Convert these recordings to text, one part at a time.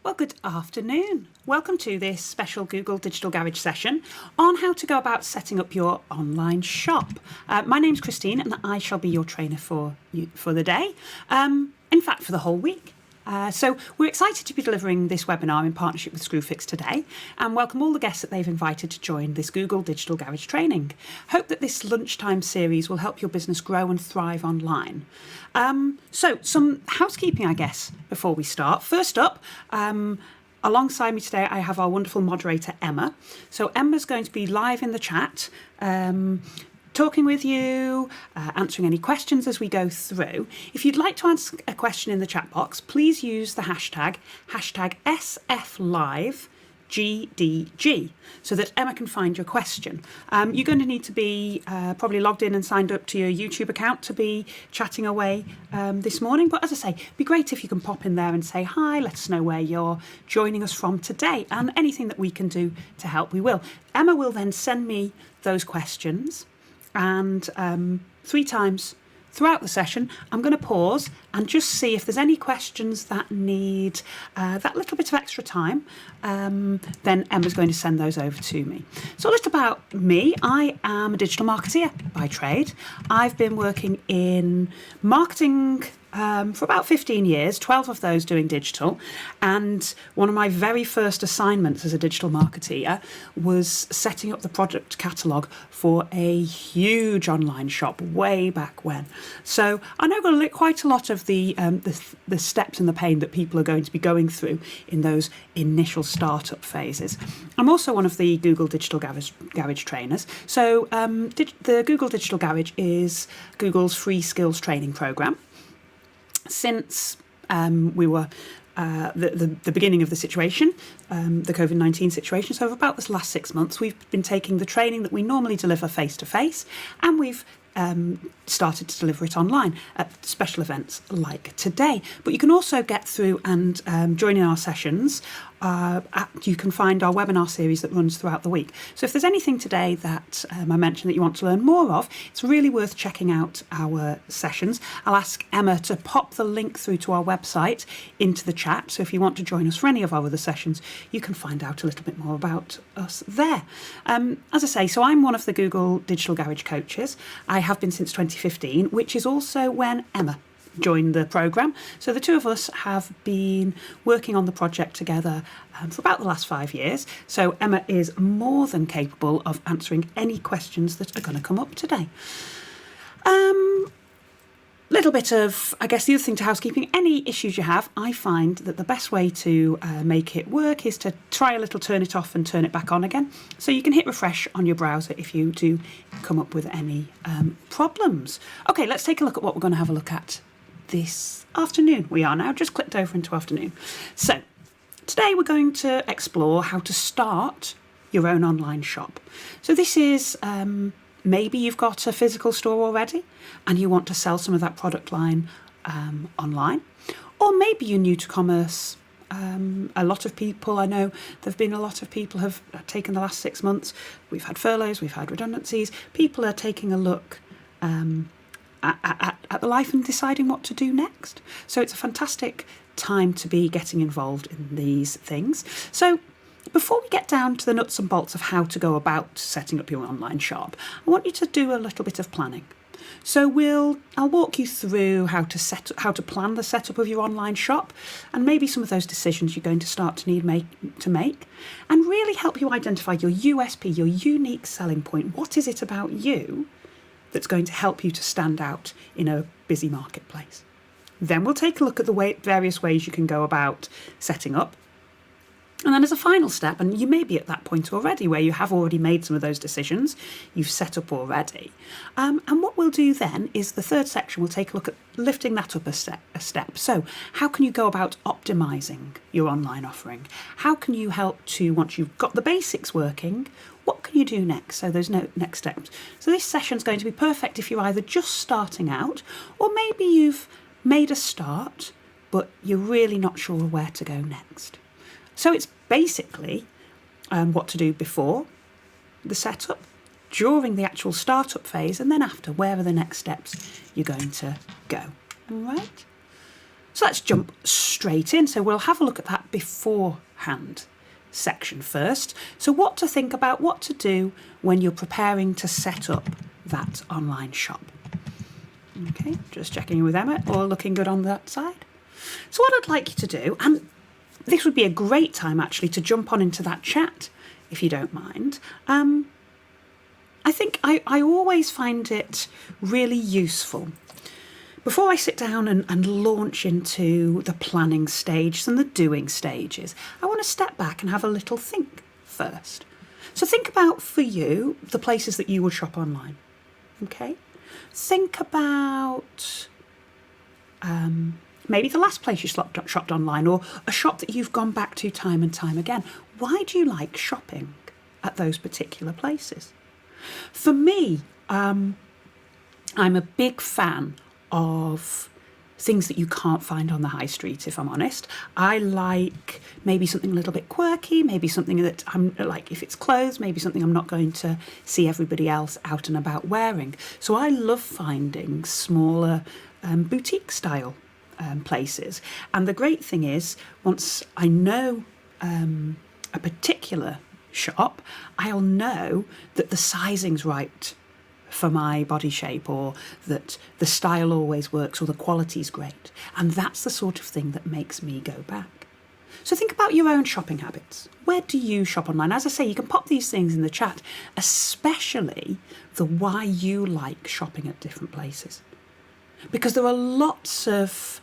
Well, good afternoon. Welcome to this special Google Digital Garage session on how to go about setting up your online shop. My name's Christine and I shall be your trainer for the day, in fact for the whole week. So we're excited to be delivering this webinar in partnership with Screwfix today and welcome all the guests that they've invited to join this Google Digital Garage training. Hope that this lunchtime series will help your business grow and thrive online. So some housekeeping, I guess, before we start. First up, alongside me today, I have our wonderful moderator, Emma. So Emma's going to be live in the chat, talking with you, answering any questions as we go through. If you'd like to ask a question in the chat box, please use the hashtag SFLiveGDG so that Emma can find your question. You're going to need to be probably logged in and signed up to your YouTube account to be chatting away this morning. But as I say, it'd be great if you can pop in there and say hi, let us know where you're joining us from today, and anything that we can do to help, we will. Emma will then send me those questions, and 3 times throughout the session, I'm going to pause and just see if there's any questions that need that little bit of extra time. Then Emma's going to send those over to me. So a little about me. I am a digital marketeer by trade. I've been working in marketing for about 15 years, 12 of those doing digital. And one of my very first assignments as a digital marketeer was setting up the product catalogue for a huge online shop way back when. So I know quite a lot of the steps and the pain that people are going to be going through in those initial startup phases. I'm also one of the Google Digital Garage trainers. So the Google Digital Garage is Google's free skills training program. Since we were the beginning of the situation, the COVID-19 situation, so for about this last 6 months, we've been taking the training that we normally deliver face-to-face, and we've started to deliver it online at special events like today. But you can also get through and join in our sessions. You can find our webinar series that runs throughout the week. So if there's anything today that I mentioned that you want to learn more of, it's really worth checking out our sessions. I'll ask Emma to pop the link through to our website into the chat. So if you want to join us for any of our other sessions, you can find out a little bit more about us there. As I say, so I'm one of the Google Digital Garage coaches. I have been since 2015, which is also when Emma joined the programme. So the two of us have been working on the project together for about the last 5 years. So Emma is more than capable of answering any questions that are going to come up today. Little bit of, I guess, the other thing to housekeeping, any issues you have, I find that the best way to make it work is to try a little turn it off and turn it back on again. So you can hit refresh on your browser if you do come up with any problems. Okay, let's take a look at what we're going to have a look at this afternoon. We are now just clicked over into afternoon. So today we're going to explore how to start your own online shop. So this is maybe you've got a physical store already and you want to sell some of that product line online, or maybe you're new to commerce. A lot of people, I know there have been a lot of people have taken the last 6 months. We've had furloughs, we've had redundancies. People are taking a look at the life and deciding what to do next. So it's a fantastic time to be getting involved in these things. So before we get down to the nuts and bolts of how to go about setting up your online shop, I want you to do a little bit of planning. So I'll walk you through how to plan the setup of your online shop, and maybe some of those decisions you're going to start to need to make, and really help you identify your USP, your unique selling point. What is it about you that's going to help you to stand out in a busy marketplace? Then we'll take a look at the various ways you can go about setting up. And then as a final step, and you may be at that point already where you have already made some of those decisions, you've set up already. And what we'll do then is the third section, we'll take a look at lifting that up a step. So how can you go about optimizing your online offering? How can you help to, once you've got the basics working, what can you do next? So there's no next steps. So this session's going to be perfect if you're either just starting out, or maybe you've made a start, but you're really not sure where to go next. So it's basically what to do before the setup, during the actual startup phase, and then after, where are the next steps you're going to go. All right. So let's jump straight in. So we'll have a look at that beforehand section first. So what to think about, what to do when you're preparing to set up that online shop. Okay, just checking in with Emma, all looking good on that side. So what I'd like you to do, and this would be a great time actually to jump on into that chat, if you don't mind. I think I always find it really useful before I sit down and launch into the planning stages and the doing stages. I want to step back and have a little think first. So think about, for you, the places that you would shop online. Okay? Think about maybe the last place you shopped online, or a shop that you've gone back to time and time again. Why do you like shopping at those particular places? For me, I'm a big fan of things that you can't find on the high street, if I'm honest. I like maybe something a little bit quirky, maybe something that I'm like, if it's clothes, maybe something I'm not going to see everybody else out and about wearing. So I love finding smaller boutique style places. And the great thing is, once I know a particular shop, I'll know that the sizing's right for my body shape, or that the style always works, or the quality's great. And that's the sort of thing that makes me go back. So think about your own shopping habits. Where do you shop online? As I say, you can pop these things in the chat, especially the why you like shopping at different places. Because there are lots of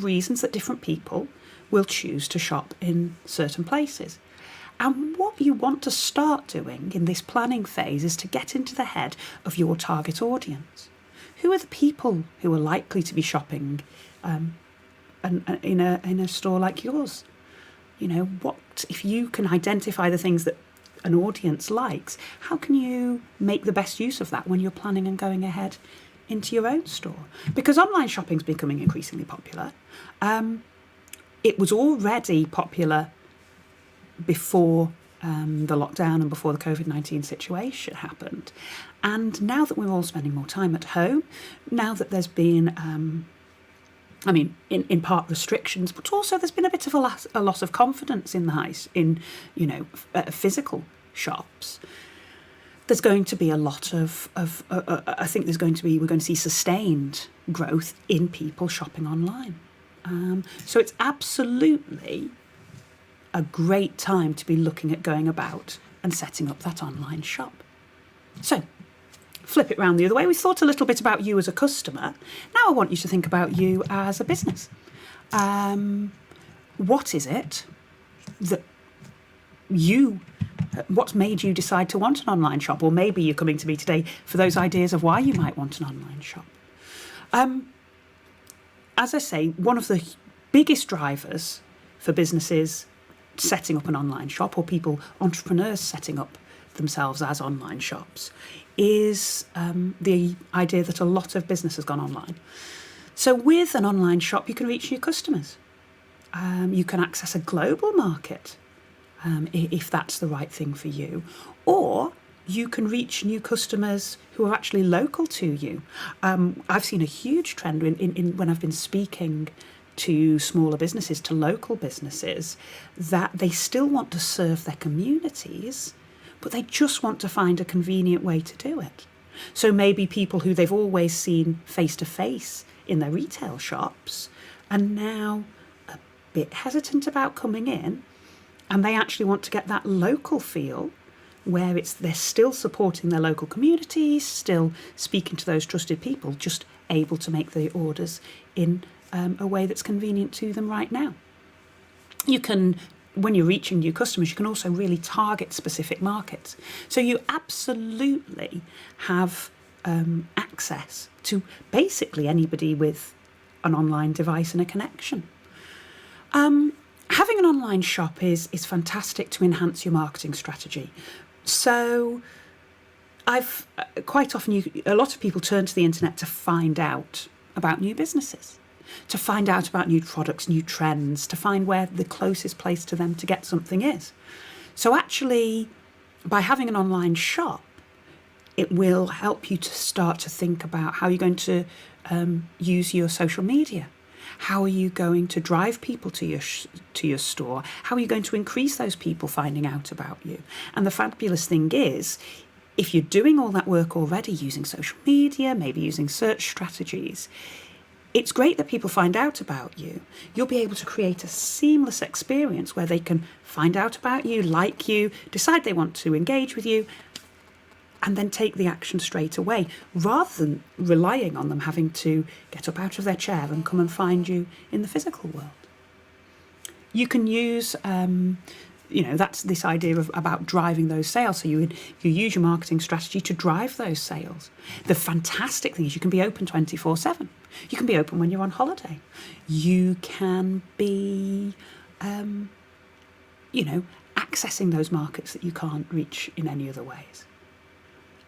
reasons that different people will choose to shop in certain places. And what you want to start doing in this planning phase is to get into the head of your target audience. Who are the people who are likely to be shopping in a store like yours? You know, what if you can identify the things that an audience likes, how can you make the best use of that when you're planning and going ahead into your own store? Because online shopping is becoming increasingly popular. It was already popular before the lockdown and before the COVID-19 situation happened. And now that we're all spending more time at home, now that there's been, in part restrictions, but also there's been a bit of a loss of confidence in physical shops. There's going to be a lot of I think we're going to see sustained growth in people shopping online. So it's absolutely a great time to be looking at going about and setting up that online shop. So flip it round the other way. We thought a little bit about you as a customer. Now I want you to think about you as a business. What is it that what's made you decide to want an online shop? Or maybe you're coming to me today for those ideas of why you might want an online shop. As I say, one of the biggest drivers for businesses setting up an online shop, or entrepreneurs setting up themselves as online shops, is the idea that a lot of business has gone online. So with an online shop, you can reach new customers. You can access a global market if that's the right thing for you. Or you can reach new customers who are actually local to you. I've seen a huge trend in when I've been speaking to smaller businesses, to local businesses, that they still want to serve their communities, but they just want to find a convenient way to do it. So maybe people who they've always seen face to face in their retail shops are now a bit hesitant about coming in, and they actually want to get that local feel where they're still supporting their local communities, still speaking to those trusted people, just able to make the orders in a way that's convenient to them right now. You can, when you're reaching new customers, you can also really target specific markets. So you absolutely have access to basically anybody with an online device and a connection. Having an online shop is fantastic to enhance your marketing strategy. So I've quite often, a lot of people turn to the internet to find out about new businesses, to find out about new products, new trends, to find where the closest place to them to get something is. So actually, by having an online shop, it will help you to start to think about how you're going to use your social media How are you going to drive people to your store? How are you going to increase those people finding out about you? And the fabulous thing is, if you're doing all that work already using social media, maybe using search strategies, it's great that people find out about you. You'll be able to create a seamless experience where they can find out about you, like you, decide they want to engage with you, and then take the action straight away, rather than relying on them having to get up out of their chair and come and find you in the physical world. You can use, that's this idea about driving those sales. So you use your marketing strategy to drive those sales. The fantastic thing is you can be open 24/7. You can be open when you're on holiday. You can be, accessing those markets that you can't reach in any other ways.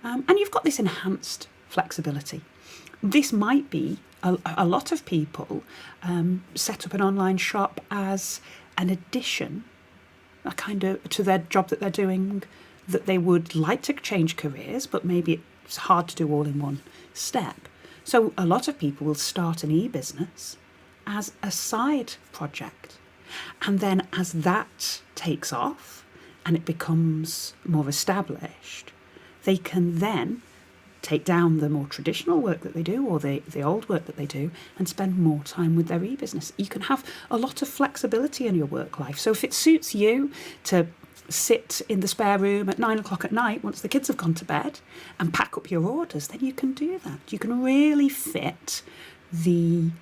And you've got this enhanced flexibility. This might be a lot of people set up an online shop as an addition, to their job that they're doing, that they would like to change careers, but maybe it's hard to do all in one step. So a lot of people will start an e-business as a side project. And then as that takes off and it becomes more established, they can then take down the more traditional work that they do, or the old work that they do, and spend more time with their e-business. You can have a lot of flexibility in your work life. So if it suits you to sit in the spare room at 9 o'clock at night once the kids have gone to bed and pack up your orders, then you can do that. You can really fit the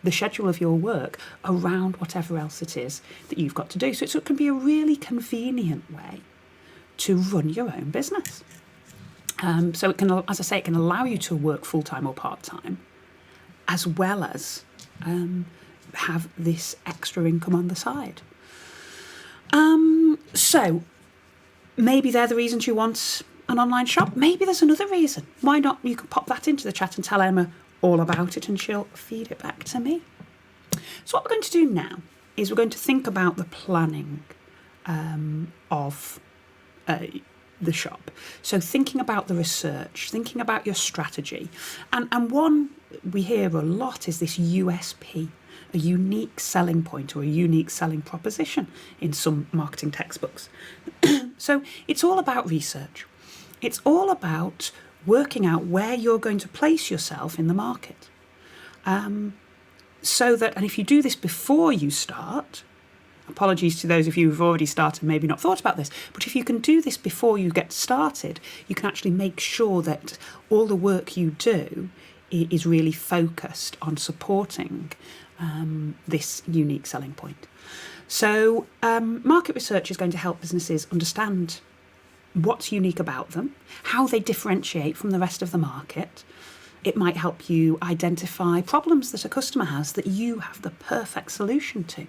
schedule of your work around whatever else it is that you've got to do. So it can be a really convenient way to run your own business. So it can, as I say, it can allow you to work full-time or part-time, as well as have this extra income on the side. So maybe they're the reasons you want an online shop. Maybe there's another reason. Why not? You can pop that into the chat and tell Emma all about it, and she'll feed it back to me. So what we're going to do now is we're going to think about the planning of the shop. So thinking about the research, thinking about your strategy. And one we hear a lot is this USP, a unique selling point or a unique selling proposition in some marketing textbooks. So it's all about research. It's all about working out where you're going to place yourself in the market. So that, and if you do this before you start, apologies to those of you who've already started and maybe not thought about this, but if you can do this before you get started, you can actually make sure that all the work you do is really focused on supporting this unique selling point. So market research is going to help businesses understand what's unique about them, how they differentiate from the rest of the market. It might help you identify problems that a customer has that you have the perfect solution to.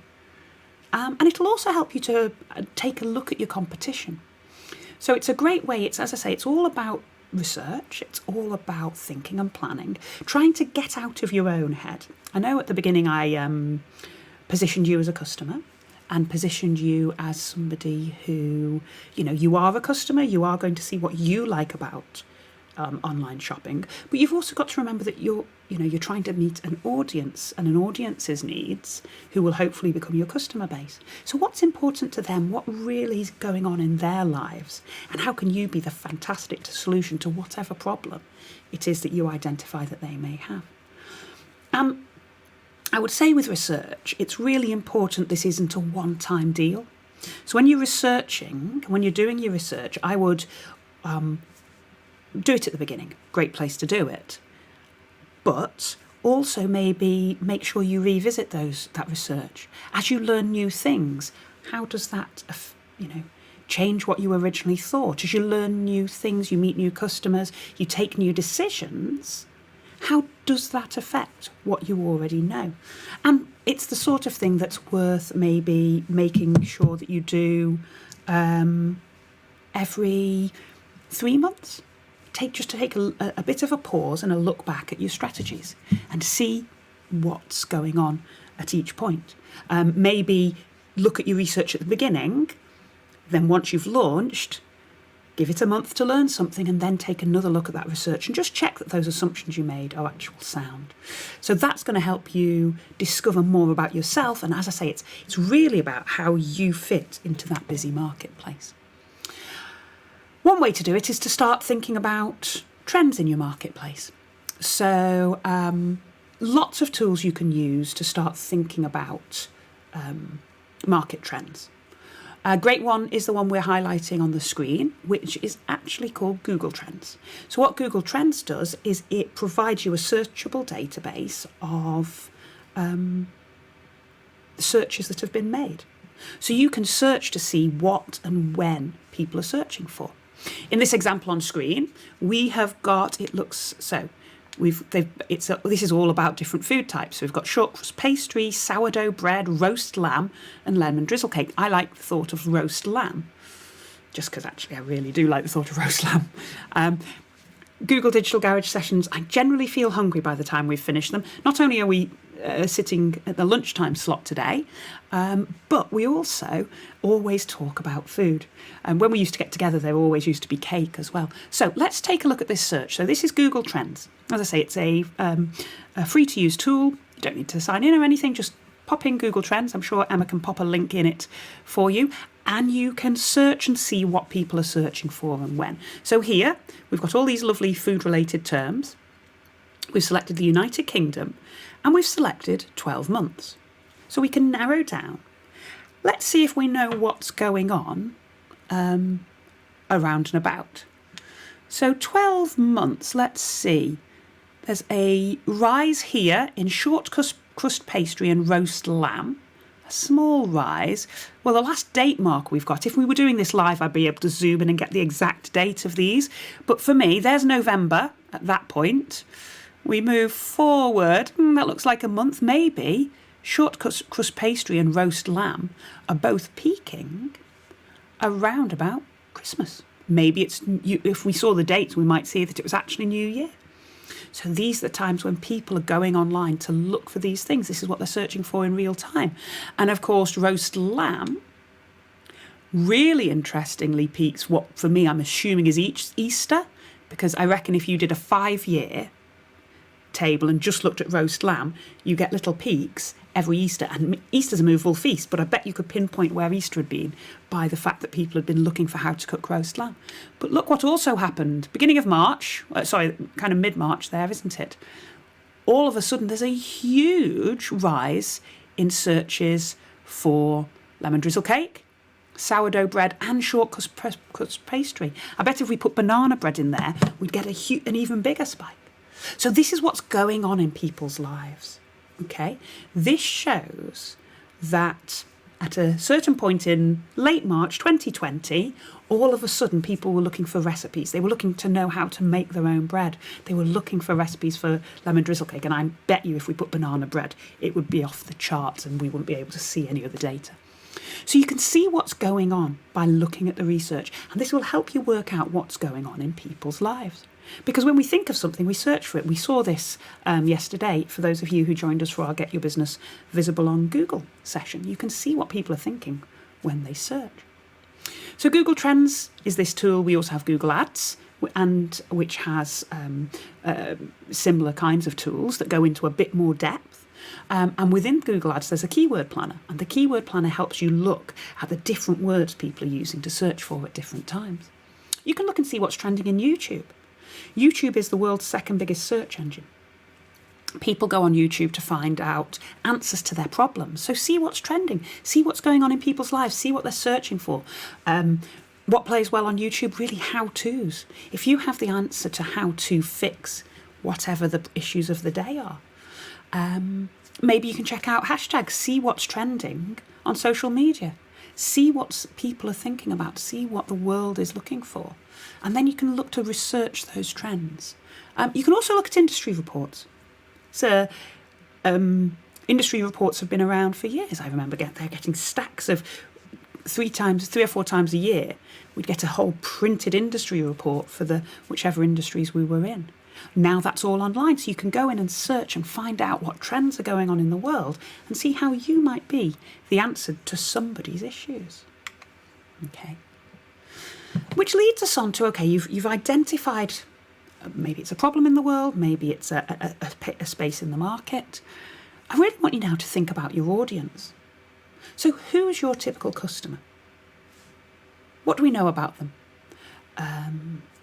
And it'll also help you to take a look at your competition. So it's a great way, as I say, it's all about research, it's all about thinking and planning, trying to get out of your own head. I know at the beginning I positioned you as a customer and positioned you as somebody who, you are a customer, you are going to see what you like about online shopping, but you've also got to remember that you're trying to meet an audience and an audience's needs who will hopefully become your customer base. So what's important to them? What really is going on in their lives? And how can you be the fantastic solution to whatever problem it is that you identify that they may have? I would say with research, it's really important this isn't a one-time deal. So when you're researching, when you're doing your research, I would do it at the beginning. Great place to do it. But also maybe make sure you revisit that research. As you learn new things, how does that, change what you originally thought? As you learn new things, you meet new customers, you take new decisions, how does that affect what you already know? And it's the sort of thing that's worth maybe making sure that you do every 3 months. Take a bit of a pause and a look back at your strategies and see what's going on at each point. Maybe look at your research at the beginning, then once you've launched, Give it a month to learn something and then take another look at that research and just check that those assumptions you made are actual sound. So that's going to help you discover more about yourself. And as I say, it's really about how you fit into that busy marketplace. One way to do it is to start thinking about trends in your marketplace. So lots of tools you can use to start thinking about market trends. A great one is the one we're highlighting on the screen, which is actually called Google Trends. So what Google Trends does is it provides you a searchable database of searches that have been made. So you can search to see what and when people are searching for. In this example on screen, we have got, it looks so, this is all about different food types. So we've got short crust pastry, sourdough bread, roast lamb, and lemon drizzle cake. I like the thought of roast lamb, just because actually I really do like the thought of roast lamb. Google Digital Garage sessions, I generally feel hungry by the time we've finished them. Not only are we sitting at the lunchtime slot today, but we also always talk about food. And when we used to get together, there always used to be cake as well. So let's take a look at this search. So this is Google Trends. As I say, it's a free-to-use tool. You don't need to sign in or anything. Just pop in Google Trends. I'm sure Emma can pop a link in it for you. And you can search and see what people are searching for and when. So here, we've got all these lovely food-related terms. We've selected the United Kingdom, and we've selected 12 months. So we can narrow down. Let's see if we know what's going on around and about. So 12 months, let's see. There's a rise here in short crust pastry and roast lamb. A small rise. Well, the last date mark we've got, if we were doing this live, I'd be able to zoom in and get the exact date of these. But for me, there's November at that point. We move forward, that looks like a month, maybe. Short crust pastry and roast lamb are both peaking around about Christmas. Maybe if we saw the dates, we might see that it was actually New Year. So these are the times when people are going online to look for these things. This is what they're searching for in real time. And of course, roast lamb really interestingly peaks what, for me, I'm assuming is each Easter, because I reckon if you did a 5-year table and just looked at roast lamb, you get little peaks every Easter. And Easter's a movable feast, but I bet you could pinpoint where Easter had been by the fact that people had been looking for how to cook roast lamb. But look what also happened. Beginning of March, kind of mid-March there, isn't it? All of a sudden, there's a huge rise in searches for lemon drizzle cake, sourdough bread, and short crust pastry. I bet if we put banana bread in there, we'd get an even bigger spike. So this is what's going on in people's lives, okay? This shows that at a certain point in late March 2020, all of a sudden people were looking for recipes. They were looking to know how to make their own bread. They were looking for recipes for lemon drizzle cake. And I bet you if we put banana bread, it would be off the charts and we wouldn't be able to see any of the data. So you can see what's going on by looking at the research. And this will help you work out what's going on in people's lives. Because when we think of something, we search for it. We saw this yesterday, for those of you who joined us for our Get Your Business Visible on Google session. You can see what people are thinking when they search. So Google Trends is this tool. We also have Google Ads, and which has similar kinds of tools that go into a bit more depth. And within Google Ads, there's a keyword planner. And the keyword planner helps you look at the different words people are using to search for at different times. You can look and see what's trending in YouTube. YouTube is the world's second biggest search engine. People go on YouTube to find out answers to their problems. So see what's trending, see what's going on in people's lives, see what they're searching for. What plays well on YouTube? Really how-tos. If you have the answer to how to fix whatever the issues of the day are, maybe you can check out hashtags, see what's trending on social media. See what people are thinking about, see what the world is looking for. And then you can look to research those trends. You can also look at industry reports. So industry reports have been around for years. I remember they're getting stacks of 3 or 4 times a year. We'd get a whole printed industry report for the whichever industries we were in. Now that's all online, so you can go in and search and find out what trends are going on in the world and see how you might be the answer to somebody's issues. Okay. Which leads us on to, okay, you've identified, maybe it's a problem in the world, maybe it's a space in the market. I really want you now to think about your audience. So who's your typical customer? What do we know about them?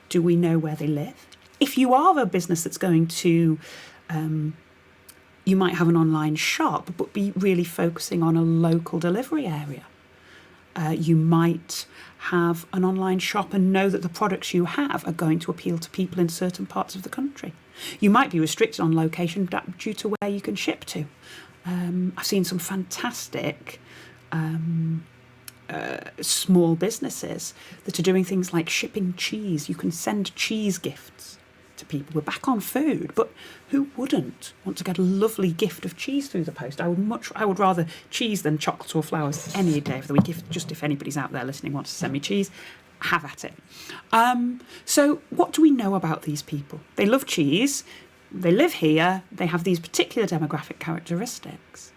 Do we know where they live? If you are a business that's going to, you might have an online shop, but be really focusing on a local delivery area. You might have an online shop and know that the products you have are going to appeal to people in certain parts of the country. You might be restricted on location due to where you can ship to. I've seen some fantastic small businesses that are doing things like shipping cheese. You can send cheese gifts to people. We're back on food, but who wouldn't want to get a lovely gift of cheese through the post? I would rather cheese than chocolates or flowers any day of the week. If anybody's out there listening wants to send me cheese, have at it. So what do we know about these people? They love cheese. They live here. They have these particular demographic characteristics.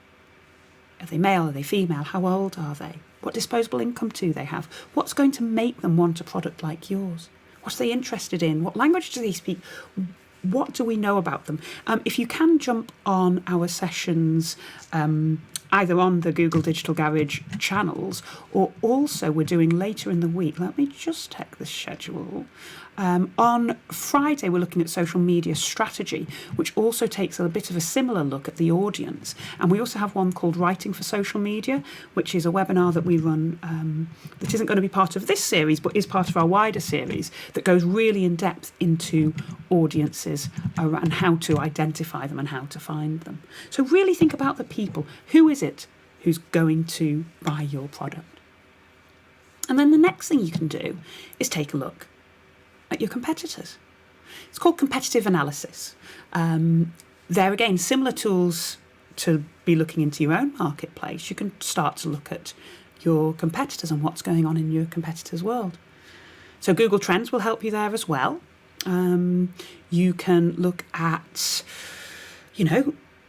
Are they male? Are they female? How old are they? What disposable income do they have? What's going to make them want a product like yours? What are they interested in? What language do they speak? What do we know about them? If you can jump on our sessions, either on the Google Digital Garage channels, or also we're doing later in the week. Let me just check the schedule. On Friday, we're looking at social media strategy, which also takes a bit of a similar look at the audience. And we also have one called Writing for Social Media, which is a webinar that we run that isn't going to be part of this series, but is part of our wider series that goes really in depth into audiences and how to identify them and how to find them. So really think about the people. Who is it who's going to buy your product? And then the next thing you can do is take a look at your competitors. It's called competitive analysis. There again, similar tools to be looking into your own marketplace. You can start to look at your competitors and what's going on in your competitors' world. So Google Trends will help you there as well. You can look at,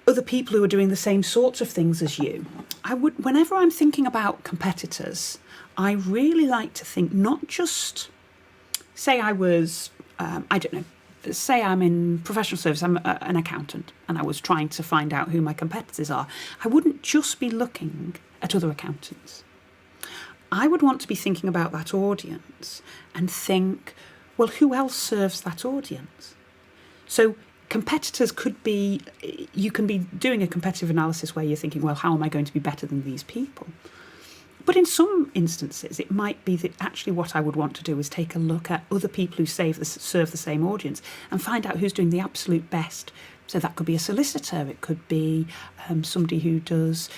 other people who are doing the same sorts of things as you. Whenever I'm thinking about competitors, I really like to think not just, say I was, say I'm in professional service, I'm an accountant, and I was trying to find out who my competitors are. I wouldn't just be looking at other accountants. I would want to be thinking about that audience and think, well, who else serves that audience? So competitors could be, you can be doing a competitive analysis where you're thinking, well, how am I going to be better than these people? But in some instances, it might be that actually what I would want to do is take a look at other people who serve the same audience and find out who's doing the absolute best. So that could be a solicitor, it could be somebody who does,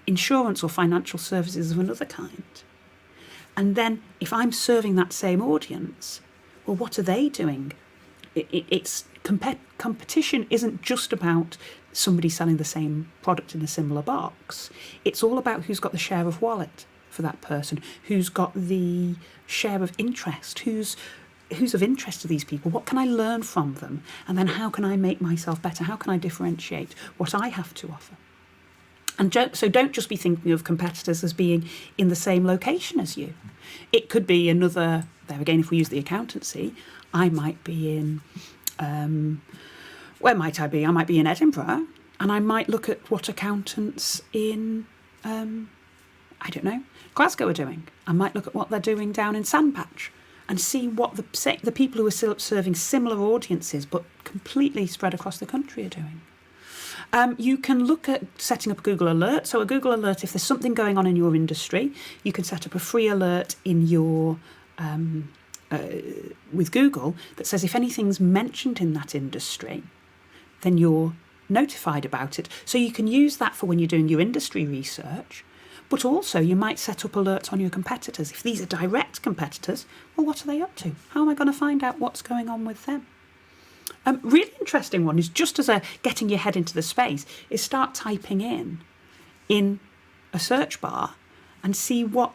insurance or financial services of another kind. And then if I'm serving that same audience, well, what are they doing? Competition isn't just about somebody selling the same product in a similar box. It's all about who's got the share of wallet for that person, who's got the share of interest, who's of interest to these people. What can I learn from them? And then how can I make myself better? How can I differentiate what I have to offer? And so don't just be thinking of competitors as being in the same location as you. It could be another, there again, if we use the accountancy, I might be in, where might I be? I might be in Edinburgh, and I might look at what accountants in, Glasgow are doing. I might look at what they're doing down in Sandpatch and see what the people who are serving similar audiences but completely spread across the country are doing. You can look at setting up a Google Alert. So a Google Alert, if there's something going on in your industry, you can set up a free alert in your with Google that says if anything's mentioned in that industry, then you're notified about it. So you can use that for when you're doing your industry research, but also you might set up alerts on your competitors. If these are direct competitors, well, what are they up to? How am I going to find out what's going on with them? Really interesting one is just as a getting your head into the space is start typing in a search bar and see what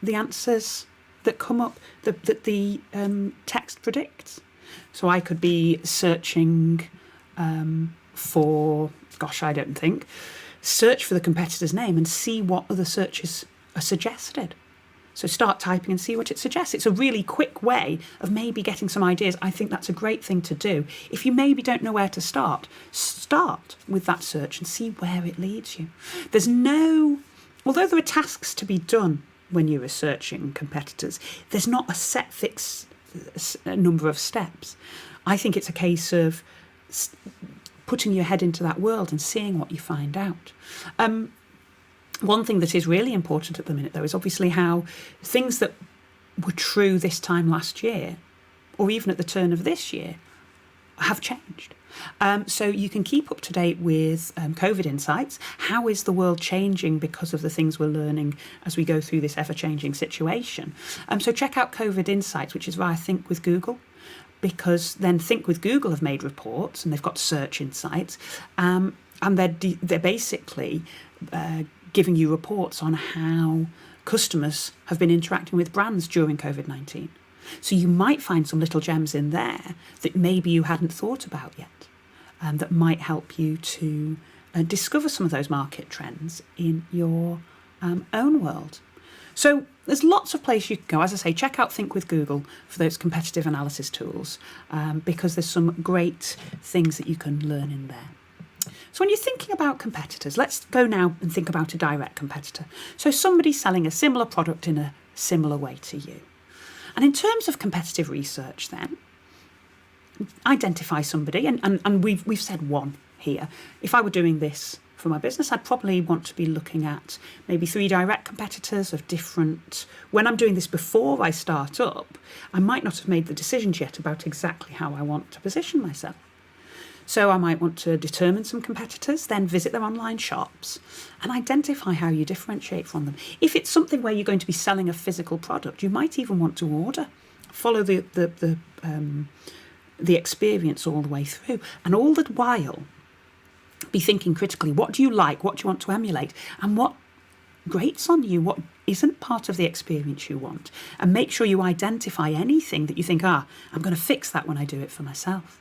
the answers that come up that the text predicts. So I could be searching for, search for the competitor's name and see what other searches are suggested. So start typing and see what it suggests. It's a really quick way of maybe getting some ideas. I think that's a great thing to do. If you maybe don't know where to start with that search and see where it leads you. Although there are tasks to be done when you're researching competitors, there's not a set fixed number of steps. I think it's a case of putting your head into that world and seeing what you find out. One thing that is really important at the minute, though, is obviously how things that were true this time last year, or even at the turn of this year, have changed. So you can keep up to date with COVID insights. How is the world changing because of the things we're learning as we go through this ever-changing situation? So check out COVID Insights, which is via Think with Google, because then Think with Google have made reports and they've got search insights, and they're basically giving you reports on how customers have been interacting with brands during COVID-19. So you might find some little gems in there that maybe you hadn't thought about yet, that might help you to discover some of those market trends in your own world. So there's lots of places you can go. As I say, check out Think with Google for those competitive analysis tools, because there's some great things that you can learn in there. So when you're thinking about competitors, let's go now and think about a direct competitor. So somebody selling a similar product in a similar way to you. And in terms of competitive research then, identify somebody, and we've said one here. If I were doing this for my business, I'd probably want to be looking at maybe 3 direct competitors of different... When I'm doing this before I start up, I might not have made the decisions yet about exactly how I want to position myself. So I might want to determine some competitors, then visit their online shops and identify how you differentiate from them. If it's something where you're going to be selling a physical product, you might even want to order. Follow the experience all the way through. And all the while, be thinking critically, what do you like? What do you want to emulate? And what grates on you? What isn't part of the experience you want? And make sure you identify anything that you think, I'm going to fix that when I do it for myself.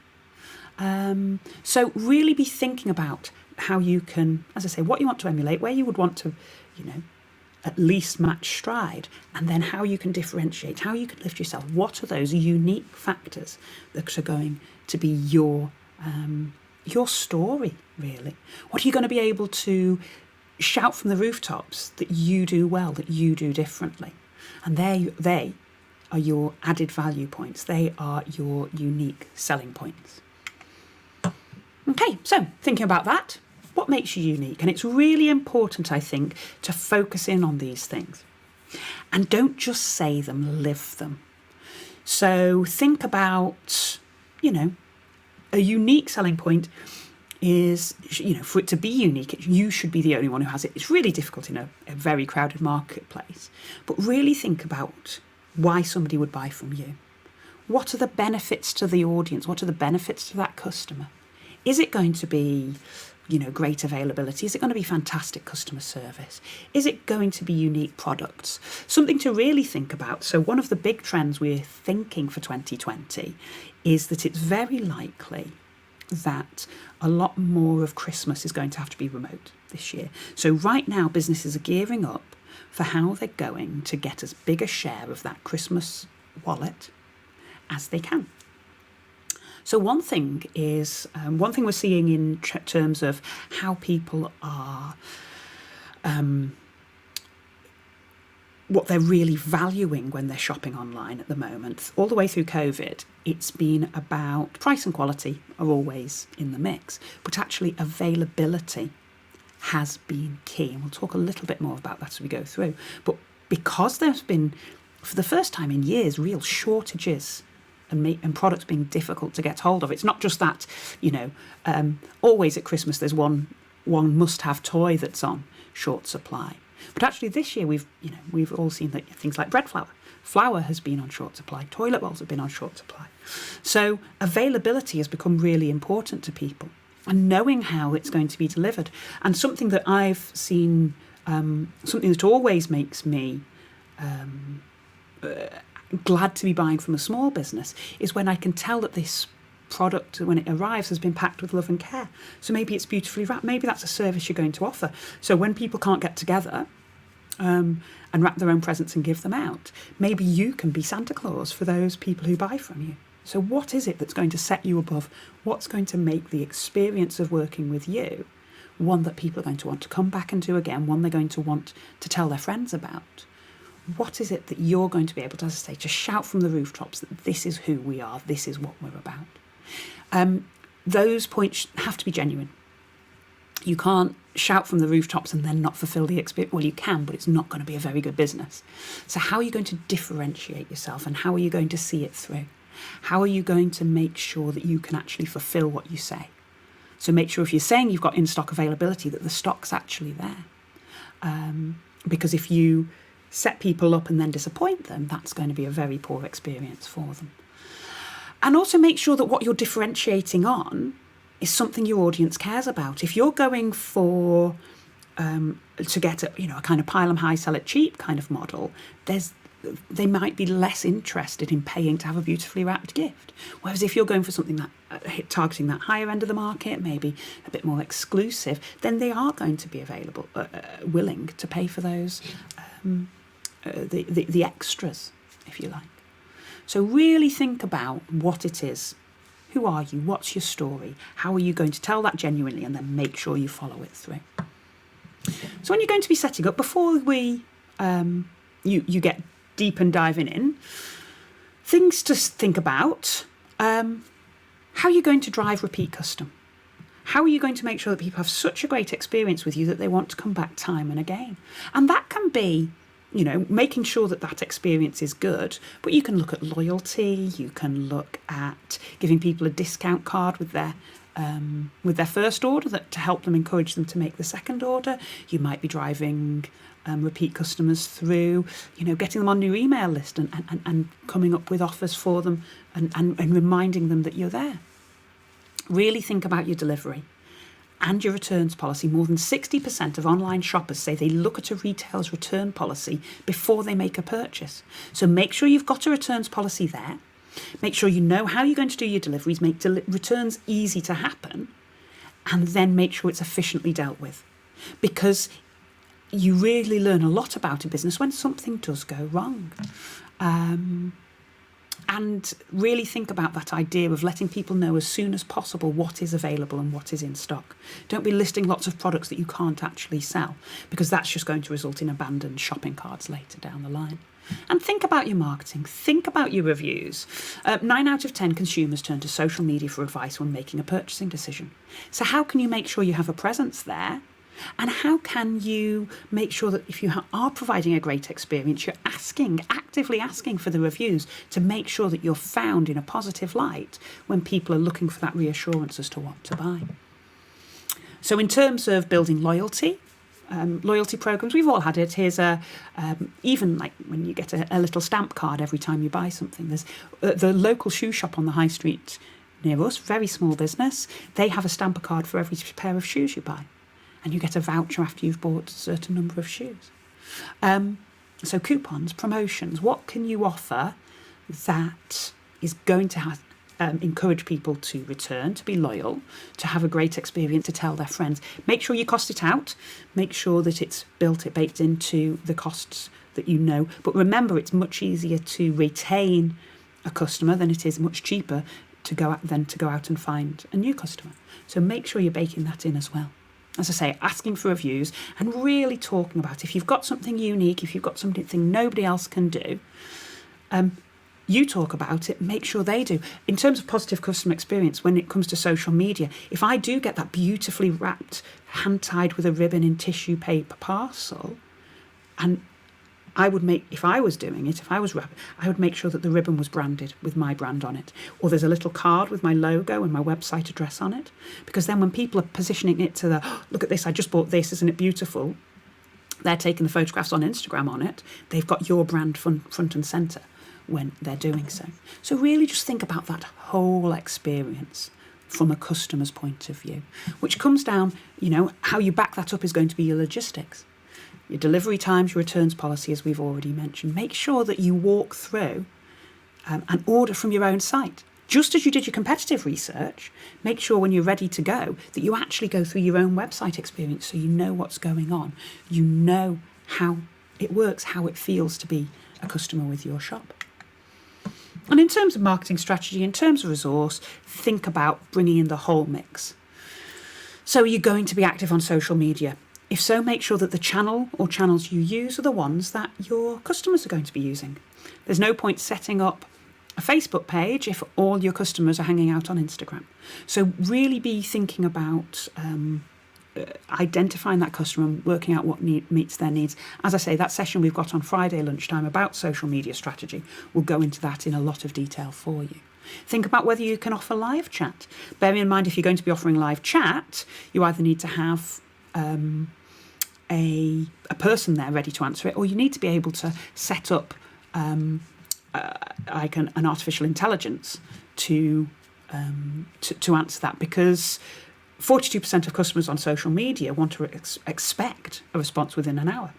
So really be thinking about how you can, as I say, what you want to emulate, where you would want to, at least match stride, and then how you can differentiate, how you can lift yourself. What are those unique factors that are going to be your story, really? What are you going to be able to shout from the rooftops that you do well, that you do differently? And they are your added value points. They are your unique selling points. Okay, so thinking about that, what makes you unique? And it's really important, I think, to focus in on these things. And don't just say them, live them. So think about, a unique selling point is, for it to be unique, you should be the only one who has it. It's really difficult in a very crowded marketplace. But really think about why somebody would buy from you. What are the benefits to the audience? What are the benefits to that customer? Is it going to be, great availability? Is it going to be fantastic customer service? Is it going to be unique products? Something to really think about. So one of the big trends we're thinking for 2020 is that it's very likely that a lot more of Christmas is going to have to be remote this year. So right now, businesses are gearing up for how they're going to get as big a share of that Christmas wallet as they can. So one thing we're seeing in terms of how people are, what they're really valuing when they're shopping online at the moment, all the way through COVID, it's been about price and quality are always in the mix, but actually availability has been key. And we'll talk a little bit more about that as we go through. But because there's been, for the first time in years, real shortages and products being difficult to get hold of. It's not just that, always at Christmas there's one must-have toy that's on short supply. But actually this year we've all seen that things like bread flour. Flour has been on short supply. Toilet rolls have been on short supply. So availability has become really important to people, and knowing how it's going to be delivered. And something that I've seen, something that always makes me glad to be buying from a small business is when I can tell that this product, when it arrives, has been packed with love and care. So maybe it's beautifully wrapped. Maybe that's a service you're going to offer. So when people can't get together and wrap their own presents and give them out. Maybe you can be Santa Claus for those people who buy from you. So what is it that's going to set you above? What's going to make the experience of working with you one that people are going to want to come back and do again, one they're going to want to tell their friends about? What is it that you're going to be able to, as I say, to shout from the rooftops that this is who we are, this is what we're about? Those points have to be genuine. You can't shout from the rooftops and then not fulfill the experience. Well, you can, but it's not going to be a very good business. So how are you going to differentiate yourself, and how are you going to see it through? How are you going to make sure that you can actually fulfill what you say? So make sure if you're saying you've got in-stock availability, that the stock's actually there. Because if you set people up and then disappoint them, that's going to be a very poor experience for them. And also make sure that what you're differentiating on is something your audience cares about. If you're going for to get a kind of pile 'em high, sell it cheap kind of model, they might be less interested in paying to have a beautifully wrapped gift. Whereas if you're going for something that targeting that higher end of the market, maybe a bit more exclusive, then they are going to be available, willing to pay for those, the extras, if you like. So really think about what it is. Who are you? What's your story? How are you going to tell that genuinely, and then make sure you follow it through? So when you're going to be setting up, before you get deep and diving in, things to think about: how are you going to drive repeat custom? How are you going to make sure that people have such a great experience with you that they want to come back time and again? And that can be, making sure that experience is good, but you can look at loyalty, you can look at giving people a discount card with their first order to help them, encourage them to make the second order. You might be driving repeat customers through, getting them on your email list and coming up with offers for them and reminding them that you're there. Really think about your delivery and your returns policy. More than 60% of online shoppers say they look at a retailer's return policy before they make a purchase. So make sure you've got a returns policy there. Make sure you know how you're going to do your deliveries, make returns easy to happen, and then make sure it's efficiently dealt with. Because you really learn a lot about a business when something does go wrong. And really think about that idea of letting people know as soon as possible what is available and what is in stock. Don't be listing lots of products that you can't actually sell, because that's just going to result in abandoned shopping carts later down the line. And think about your marketing. Think about your reviews. 9 out of 10 consumers turn to social media for advice when making a purchasing decision. So how can you make sure you have a presence there? And how can you make sure that if you are providing a great experience, you're actively asking for the reviews to make sure that you're found in a positive light when people are looking for that reassurance as to what to buy? So in terms of building loyalty programs, we've all had it. Here's even like when you get a little stamp card every time you buy something. There's the local shoe shop on the high street near us, very small business. They have a stamper card for every pair of shoes you buy. And you get a voucher after you've bought a certain number of shoes. So coupons, promotions, what can you offer that is going to encourage people to return, to be loyal, to have a great experience, to tell their friends? Make sure you cost it out. Make sure that it's baked into the costs that you know. But remember, it's much easier to retain a customer than it is much cheaper to go out and find a new customer. So make sure you're baking that in as well. As I say, asking for reviews and really talking about if you've got something unique, if you've got something nobody else can do, you talk about it, make sure they do. In terms of positive customer experience, when it comes to social media, if I do get that beautifully wrapped, hand-tied with a ribbon in tissue paper parcel, and I would make, if I was doing it, if I was wrapping, I would make sure that the ribbon was branded with my brand on it. Or there's a little card with my logo and my website address on it. Because then when people are positioning it to look at this, I just bought this, isn't it beautiful? They're taking the photographs on Instagram on it. They've got your brand front and centre when they're doing so. So really just think about that whole experience from a customer's point of view, which comes down, how you back that up is going to be your logistics. Your delivery times, your returns policy, as we've already mentioned. Make sure that you walk through and order from your own site. Just as you did your competitive research, make sure when you're ready to go that you actually go through your own website experience so you know what's going on. You know how it works how it feels to be a customer with your shop. And in terms of marketing strategy, in terms of resource, think about bringing in the whole mix. So are you going to be active on social media? If so, make sure that the channel or channels you use are the ones that your customers are going to be using. There's no point setting up a Facebook page if all your customers are hanging out on Instagram. So really be thinking about identifying that customer and working out what meets their needs. As I say, that session we've got on Friday lunchtime about social media strategy will go into that in a lot of detail for you. Think about whether you can offer live chat. Bear in mind, if you're going to be offering live chat, you either need to have a person there ready to answer it, or you need to be able to set up like an artificial intelligence to answer that, because 42% of customers on social media want to expect a response within an hour.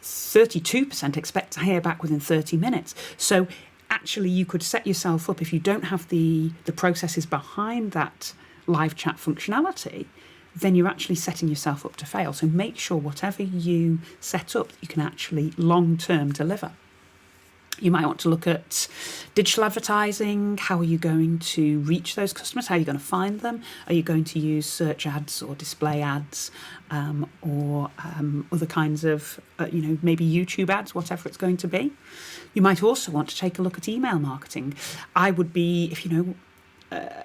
32% expect to hear back within 30 minutes. So actually you could set yourself up, if you don't have the processes behind that live chat functionality, then you're actually setting yourself up to fail. So make sure whatever you set up, you can actually long-term deliver. You might want to look at digital advertising. How are you going to reach those customers? How are you going to find them? Are you going to use search ads or display ads or other kinds of, maybe YouTube ads, whatever it's going to be? You might also want to take a look at email marketing. I would be,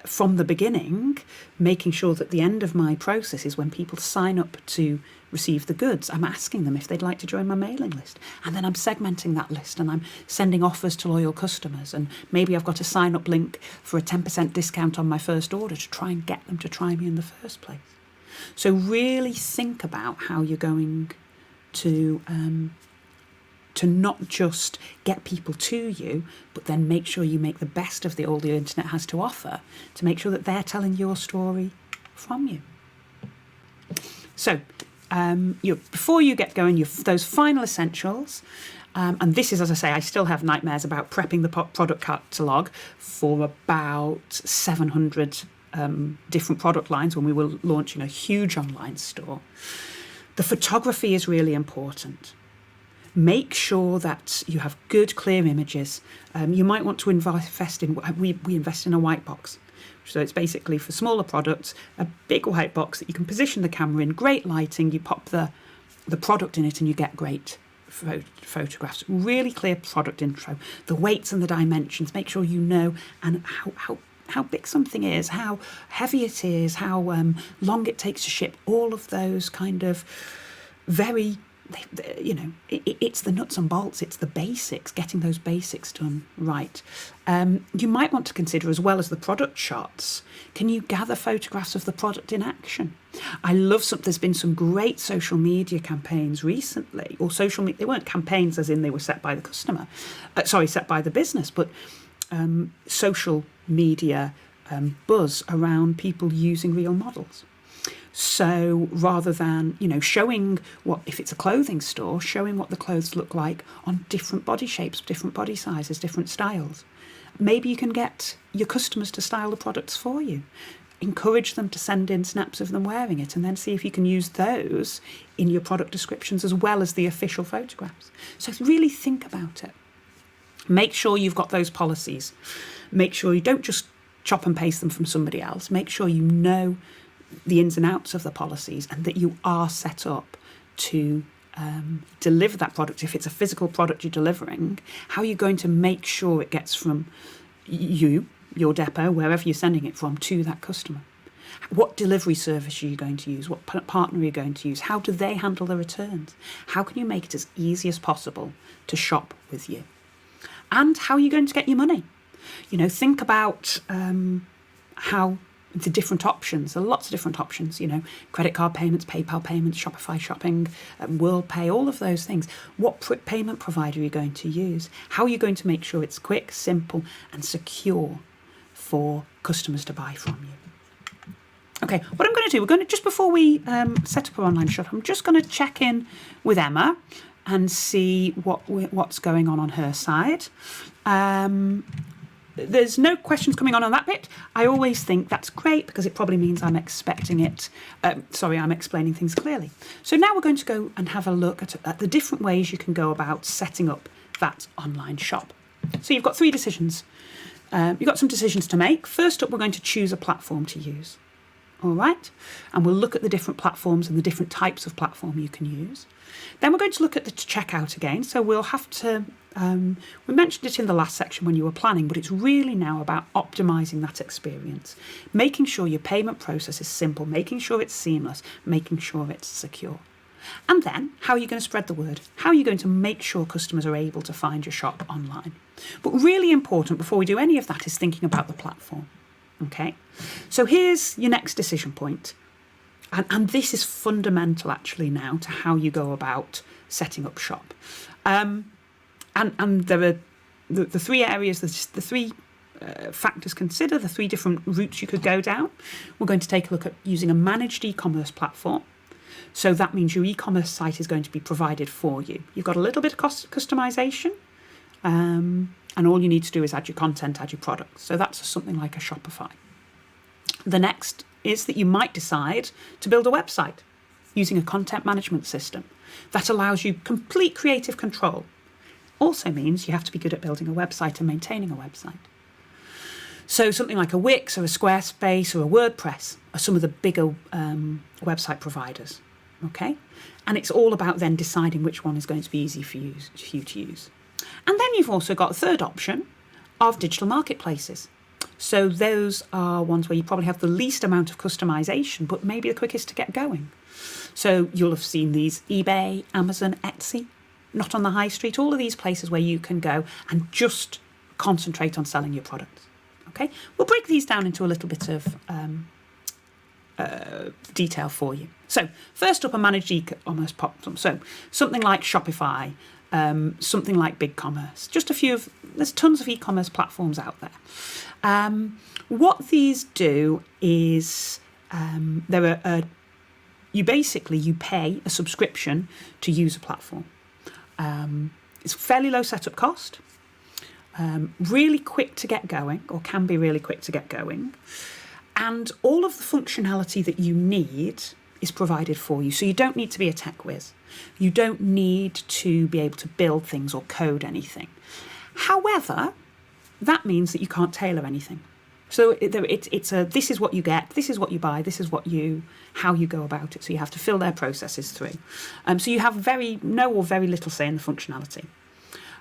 from the beginning, making sure that the end of my process is when people sign up to receive the goods, I'm asking them if they'd like to join my mailing list. And then I'm segmenting that list and I'm sending offers to loyal customers. And maybe I've got a sign up link for a 10% discount on my first order to try and get them to try me in the first place. So really think about how you're going to not just get people to you, but then make sure you make the best of all the internet has to offer to make sure that they're telling your story from you. So before you get going, those final essentials, and this is, as I say, I still have nightmares about prepping the product catalogue for about 700 different product lines when we were launching a huge online store. The photography is really important. Make sure that you have good, clear images. You might want to invest in, we invest in a white box. So it's basically, for smaller products, a big white box that you can position the camera in, great lighting, you pop the product in it and you get great photographs. Really clear product intro, the weights and the dimensions, make sure you know and how big something is, how heavy it is, how long it takes to ship, all of those kind of very, it's the nuts and bolts, it's the basics, getting those basics done right. You might want to consider, as well as the product shots, can you gather photographs of the product in action? I love there's been some great social media campaigns recently, or they weren't campaigns as in they were set by the customer, set by the business, but social media buzz around people using real models. So rather than, showing if it's a clothing store, showing what the clothes look like on different body shapes, different body sizes, different styles. Maybe you can get your customers to style the products for you. Encourage them to send in snaps of them wearing it and then see if you can use those in your product descriptions as well as the official photographs. So really think about it. Make sure you've got those policies. Make sure you don't just chop and paste them from somebody else. Make sure you know the ins and outs of the policies and that you are set up to deliver that product. If it's a physical product you're delivering, how are you going to make sure it gets from your depot, wherever you're sending it from, to that customer? What delivery service are you going to use? What partner are you going to use? How do they handle the returns? How can you make it as easy as possible to shop with you? And how are you going to get your money? Think about how the different options. There are lots of different options, credit card payments, PayPal payments, Shopify shopping, WorldPay, all of those things. What payment provider are you going to use? How are you going to make sure it's quick, simple and secure for customers to buy from you? Okay, what I'm going to do, just before we set up our online shop, I'm just going to check in with Emma and see what's going on her side. there's no questions coming on that bit, I always think that's great because it probably means I'm expecting it. I'm explaining things clearly. So now we're going to go and have a look at the different ways you can go about setting up that online shop. So you've got 3 decisions. You've got some decisions to make. First up, we're going to choose a platform to use. All right, and we'll look at the different platforms and the different types of platform you can use. Then we're going to look at the checkout again. So we'll have to, we mentioned it in the last section when you were planning, but it's really now about optimizing that experience, making sure your payment process is simple, making sure it's seamless, making sure it's secure. And then, how are you going to spread the word? How are you going to make sure customers are able to find your shop online? But really important before we do any of that is thinking about the platform. Okay, so here's your next decision point. And this is fundamental actually now to how you go about setting up shop. And there are the 3 areas, the 3 factors consider, the 3 different routes you could go down. We're going to take a look at using a managed e-commerce platform. So that means your e-commerce site is going to be provided for you. You've got a little bit of customization, and all you need to do is add your content, add your products. So that's something like a Shopify. The next is that you might decide to build a website using a content management system that allows you complete creative control. Also means you have to be good at building a website and maintaining a website. So something like a Wix or a Squarespace or a WordPress are some of the bigger website providers. Okay, and it's all about then deciding which one is going to be easy for you to use. And then you've also got a third option of digital marketplaces. So those are ones where you probably have the least amount of customization, but maybe the quickest to get going. So you'll have seen these eBay, Amazon, Etsy, not on the high street, all of these places where you can go and just concentrate on selling your products. Okay, we'll break these down into a little bit of detail for you. So first up, a managed e-commerce platform. So something like Shopify, something like BigCommerce, just a few of, there's tons of e-commerce platforms out there. What these do is you pay a subscription to use a platform. It's fairly low setup cost, really quick to get going, or can be really quick to get going. And all of the functionality that you need is provided for you. So you don't need to be a tech whiz. You don't need to be able to build things or code anything. However, that means that you can't tailor anything. So this is what you get, this is what you buy, this is how you go about it. So you have to fill their processes through. So you have very little say in the functionality.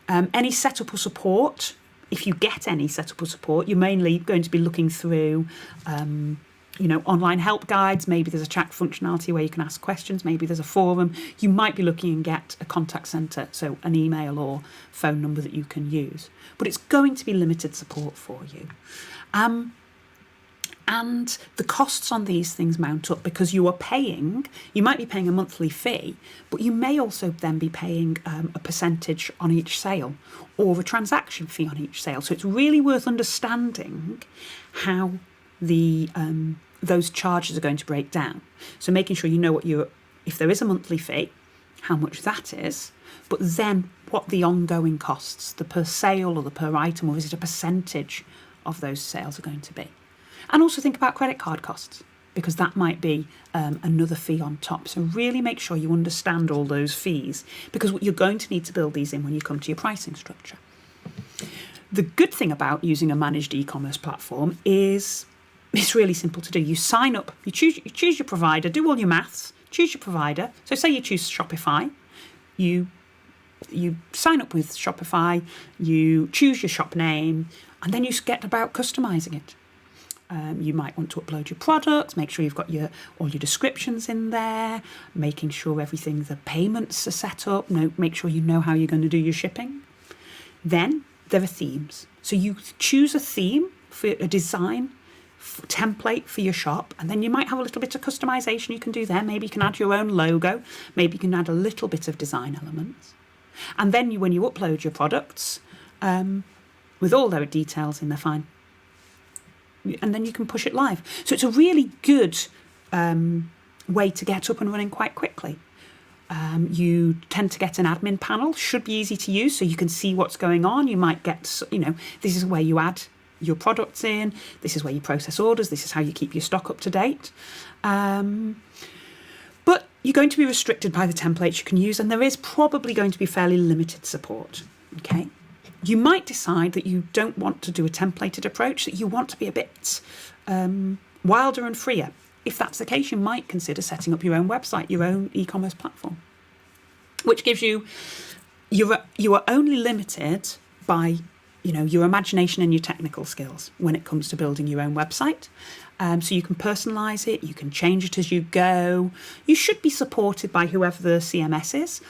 Any setup or support, if you get any setup or support, you're mainly going to be looking through online help guides. Maybe there's a chat functionality where you can ask questions. Maybe there's a forum. You might be looking and get a contact centre, so an email or phone number that you can use. But it's going to be limited support for you. And the costs on these things mount up because you might be paying a monthly fee, but you may also then be paying a percentage on each sale or a transaction fee on each sale. So it's really worth understanding how those charges are going to break down. So making sure you know if there is a monthly fee, how much that is, but then what the ongoing costs, the per sale or the per item, or is it a percentage of those sales are going to be. And also think about credit card costs, because that might be another fee on top. So really make sure you understand all those fees, because you're going to need to build these in when you come to your pricing structure. The good thing about using a managed e-commerce platform is it's really simple to do. You sign up, you choose your provider, do all your maths, choose your provider. So say you choose Shopify, you sign up with Shopify, you choose your shop name, and then you get about customizing it. You might want to upload your products, make sure you've got all your descriptions in there, making sure the payments are set up, make sure you know how you're going to do your shipping. Then there are themes. So you choose a theme for a design template for your shop, and then you might have a little bit of customization you can do there. Maybe you can add your own logo, maybe you can add a little bit of design elements. And then when you upload your products, with all their details in there, fine. And then you can push it live. So it's a really good way to get up and running quite quickly. You tend to get an admin panel, should be easy to use, so you can see what's going on. You might get, this is where you add your products in. This is where you process orders. This is how you keep your stock up to date. But you're going to be restricted by the templates you can use, and there is probably going to be fairly limited support. Okay. You might decide that you don't want to do a templated approach, that you want to be a bit wilder and freer. If that's the case, you might consider setting up your own website, your own e-commerce platform, which gives you are only limited by your imagination and your technical skills when it comes to building your own website. So you can personalize it, you can change it as you go. You should be supported by whoever the CMS is,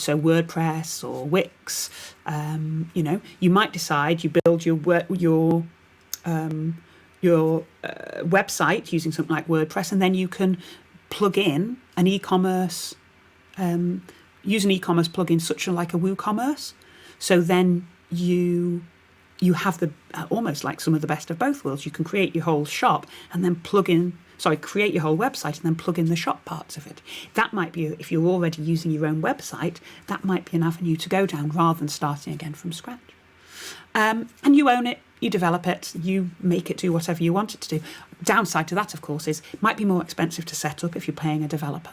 so WordPress or Wix. You might decide you build your website using something like WordPress, and then you can plug in an e-commerce, use an e-commerce plugin such like a WooCommerce. So then you have the almost like some of the best of both worlds. You can create your whole shop and then create your whole website and then plug in the shop parts of it. That might be, if you're already using your own website, that might be an avenue to go down rather than starting again from scratch. And you own it, you develop it, you make it do whatever you want it to do. Downside to that, of course, is it might be more expensive to set up if you're paying a developer.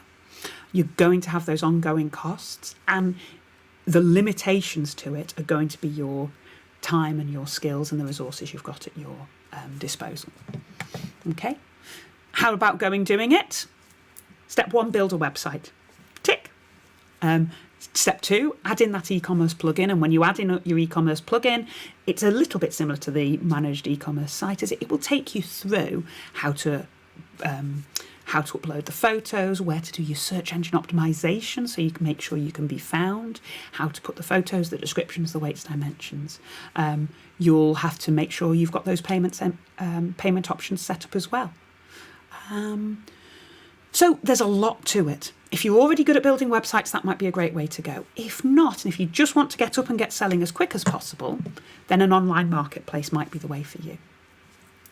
You're going to have those ongoing costs, and the limitations to it are going to be your time and your skills and the resources you've got at your disposal. Okay. How about doing it? Step 1, build a website. Tick. Step 2, add in that e-commerce plugin. And when you add in your e-commerce plugin, it's a little bit similar to the managed e-commerce site, as it will take you through how to upload the photos, where to do your search engine optimization so you can make sure you can be found, how to put the photos, the descriptions, the weights, dimensions. You'll have to make sure you've got those payment options set up as well. So there's a lot to it. If you're already good at building websites, that might be a great way to go. If not, and if you just want to get up and get selling as quick as possible, then an online marketplace might be the way for you.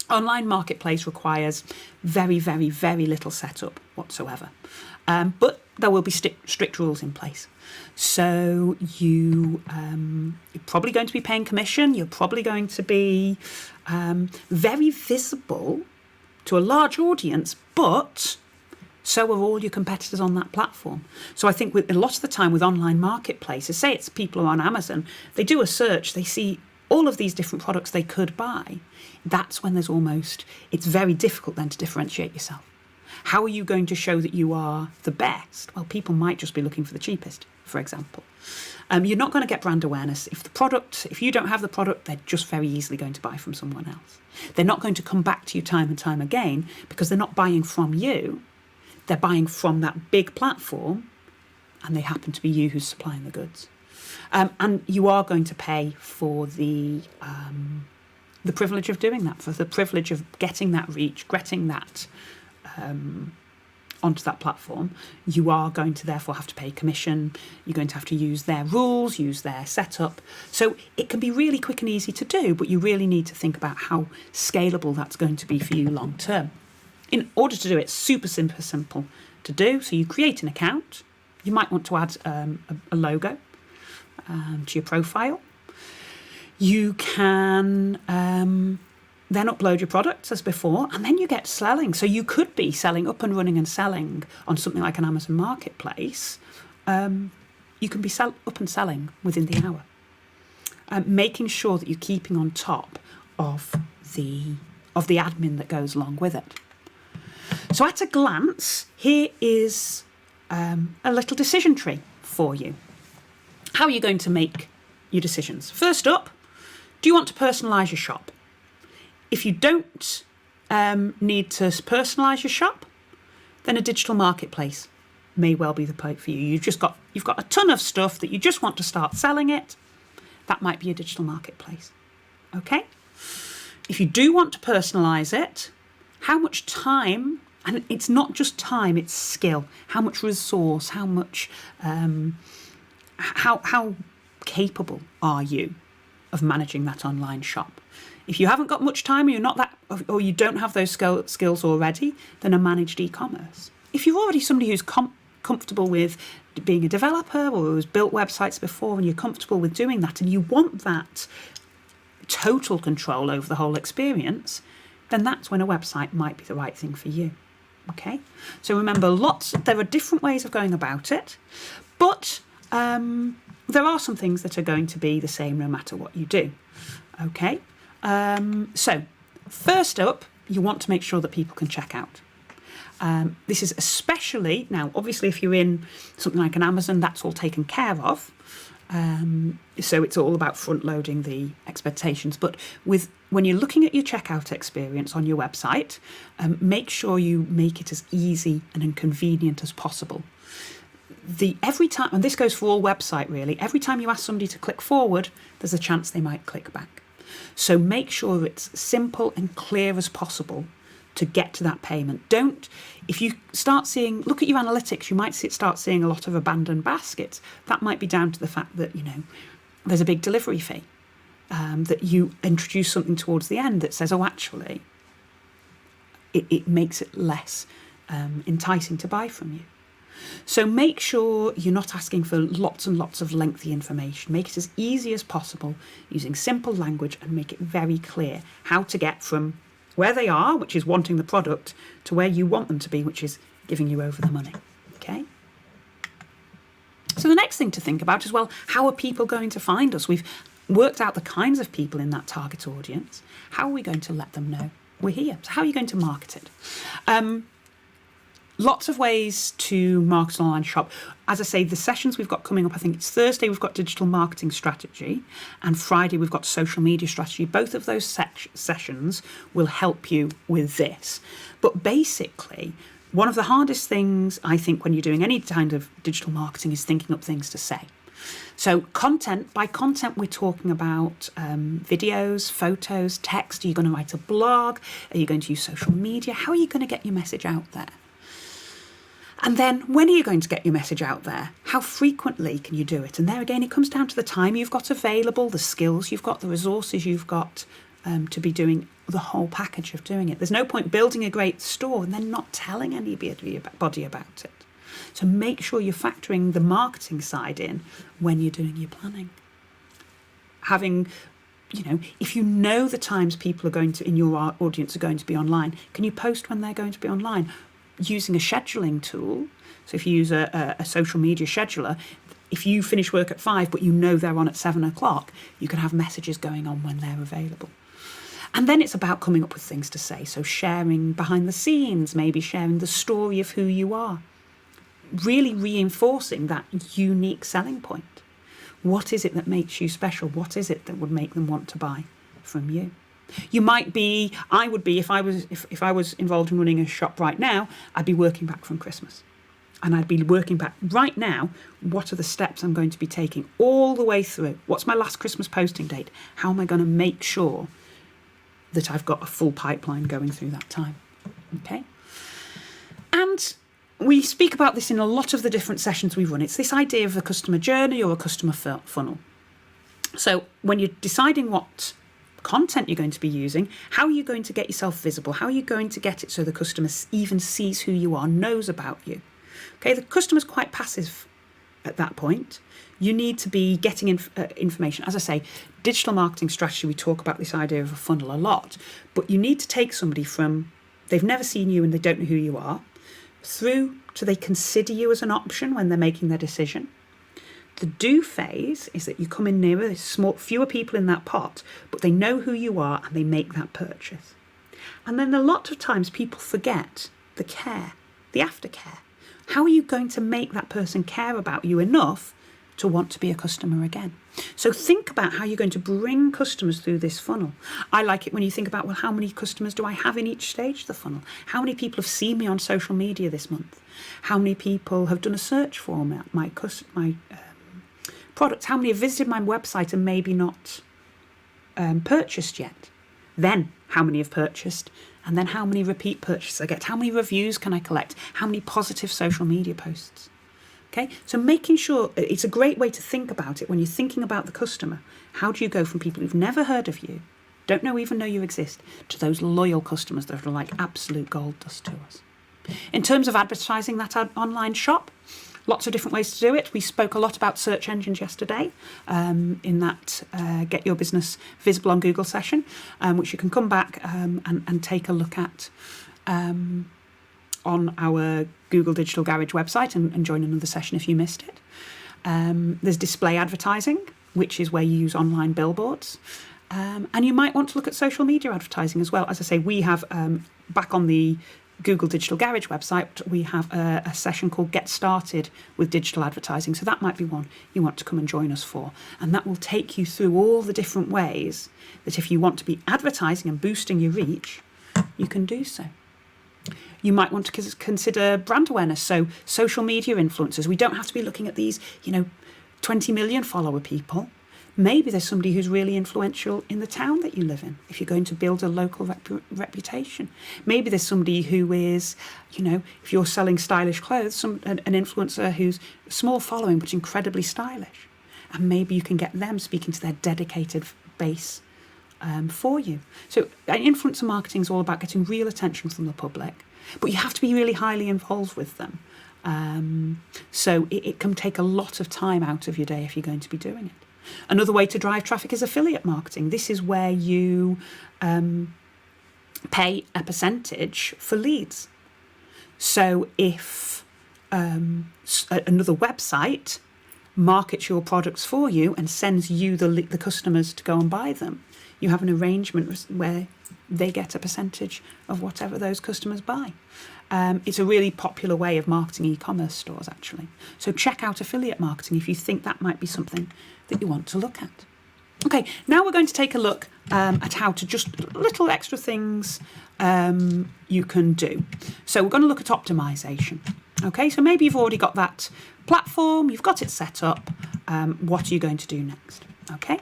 Online marketplace requires very, very, very little setup whatsoever. But there will be strict rules in place. So you're probably going to be paying commission. You're probably going to be very visible to a large audience, but so are all your competitors on that platform. So I think a lot of the time with online marketplaces, say it's people who are on Amazon, they do a search, they see all of these different products they could buy. That's when it's very difficult then to differentiate yourself. How are you going to show that you are the best? Well, people might just be looking for the cheapest, for example. You're not going to get brand awareness. If you don't have the product, they're just very easily going to buy from someone else. They're not going to come back to you time and time again because they're not buying from you. They're buying from that big platform, and they happen to be you who's supplying the goods. And you are going to pay for the privilege of doing that, for the privilege of getting that reach, getting that onto that platform. You are going to therefore have to pay commission. You're going to have to use their rules, use their setup. So it can be really quick and easy to do, but you really need to think about how scalable that's going to be for you long term. In order to do it, super simple to do. So you create an account. You might want to add a logo to your profile. You can then upload your products as before, and then you get selling. So you could be selling, up and running and selling on something like an Amazon Marketplace. You can be up and selling within the hour. Making sure that you're keeping on top of the admin that goes along with it. So at a glance, here is a little decision tree for you. How are you going to make your decisions? First up, do you want to personalise your shop? If you don't need to personalise your shop, then a digital marketplace may well be the place for you. You've got a ton of stuff that you just want to start selling it. That might be a digital marketplace. Okay? If you do want to personalise it, how much time, and it's not just time, it's skill, how much resource, how much, how capable are you of managing that online shop? If you haven't got much time, or you don't have those skills already, then a managed e-commerce. If you're already somebody who's comfortable with being a developer or who's built websites before and you're comfortable with doing that and you want that total control over the whole experience, then that's when a website might be the right thing for you. Okay, so remember, there are different ways of going about it, but there are some things that are going to be the same no matter what you do. Okay, so first up, you want to make sure that people can check out. This is especially, now obviously if you're in something like an Amazon, that's all taken care of. So it's all about front loading the expectations. But when you're looking at your checkout experience on your website, make sure you make it as easy and convenient as possible. Every time, and this goes for all website really, every time you ask somebody to click forward, there's a chance they might click back. So make sure it's simple and clear as possible to get to that payment. If you look at your analytics, you might start seeing a lot of abandoned baskets. That might be down to the fact that, there's a big delivery fee, that you introduce something towards the end that says, oh, actually, it makes it less enticing to buy from you. So make sure you're not asking for lots and lots of lengthy information. Make it as easy as possible using simple language and make it very clear how to get from where they are, which is wanting the product, to where you want them to be, which is giving you over the money. Okay? So the next thing to think about is, well, how are people going to find us? We've worked out the kinds of people in that target audience. How are we going to let them know we're here? So how are you going to market it? Lots of ways to market an online shop. As I say, the sessions we've got coming up, I think it's Thursday, we've got digital marketing strategy, and Friday we've got social media strategy. Both of those sessions will help you with this. But basically, one of the hardest things, I think, when you're doing any kind of digital marketing is thinking up things to say. So by content, we're talking about videos, photos, text. Are you going to write a blog? Are you going to use social media? How are you going to get your message out there? And then when are you going to get your message out there? How frequently can you do it? And there again, it comes down to the time you've got available, the skills you've got, the resources you've got to be doing the whole package of doing it. There's no point building a great store and then not telling anybody about it. So make sure you're factoring the marketing side in when you're doing your planning. If you know the times people are going to, in your audience, are going to be online, can you post when they're going to be online? Using a scheduling tool, so if you use a social media scheduler, if you finish work at 5 but you know they're on at 7 o'clock, you can have messages going on when they're available. And then it's about coming up with things to say, so sharing behind the scenes, maybe sharing the story of who you are, really reinforcing that unique selling point. What is it that makes you special? What is it that would make them want to buy from you? You might be, I would be, if I was involved in running a shop right now, I'd be working back from Christmas. And I'd be working back right now, what are the steps I'm going to be taking all the way through? What's my last Christmas posting date? How am I going to make sure that I've got a full pipeline going through that time? Okay? And we speak about this in a lot of the different sessions we run. It's this idea of a customer journey or a customer funnel. So when you're deciding what content you're going to be using, how are you going to get yourself visible? How are you going to get it so the customer even sees who you are, knows about you? Okay, the customer's quite passive at that point. You need to be getting information. As I say, digital marketing strategy, we talk about this idea of a funnel a lot, but you need to take somebody from they've never seen you and they don't know who you are, through to they consider you as an option when they're making their decision. The do phase is that you come in nearer, there's fewer people in that pot, but they know who you are and they make that purchase. And then a lot of times people forget the care, the aftercare. How are you going to make that person care about you enough to want to be a customer again? So think about how you're going to bring customers through this funnel. I like it when you think about, well, how many customers do I have in each stage of the funnel? How many people have seen me on social media this month? How many people have done a search for my products? How many have visited my website and maybe not purchased yet? Then how many have purchased? And then how many repeat purchases I get? How many reviews can I collect? How many positive social media posts? Okay, so making sure, it's a great way to think about it when you're thinking about the customer. How do you go from people who've never heard of you, don't even know you exist, to those loyal customers that are like absolute gold dust to us? In terms of advertising that online shop, Lots of different ways to do it. We spoke a lot about search engines yesterday in that Get Your Business Visible on Google session, which you can come back and take a look at on our Google Digital Garage website and join another session if you missed it. There's display advertising, which is where you use online billboards. And you might want to look at social media advertising as well. As I say, we have back on the Google Digital Garage website, we have a session called Get Started with Digital Advertising. So that might be one you want to come and join us for. And that will take you through all the different ways that if you want to be advertising and boosting your reach, you can do so. You might want to consider brand awareness. So social media influencers. We don't have to be looking at these, 20 million follower people. Maybe there's somebody who's really influential in the town that you live in, if you're going to build a local reputation. Maybe there's somebody who is, if you're selling stylish clothes, an influencer who's a small following but incredibly stylish. And maybe you can get them speaking to their dedicated base for you. So influencer marketing is all about getting real attention from the public, but you have to be really highly involved with them. So it can take a lot of time out of your day if you're going to be doing it. Another way to drive traffic is affiliate marketing. This is where you pay a percentage for leads. So if another website markets your products for you and sends you the customers to go and buy them, you have an arrangement where they get a percentage of whatever those customers buy. It's a really popular way of marketing e-commerce stores, actually. So check out affiliate marketing if you think that might be something that you want to look at. Okay, now we're going to take a look at how to just little extra things you can do. So we're going to look at optimization. Okay, so maybe you've already got that platform, you've got it set up. What are you going to do next? Okay,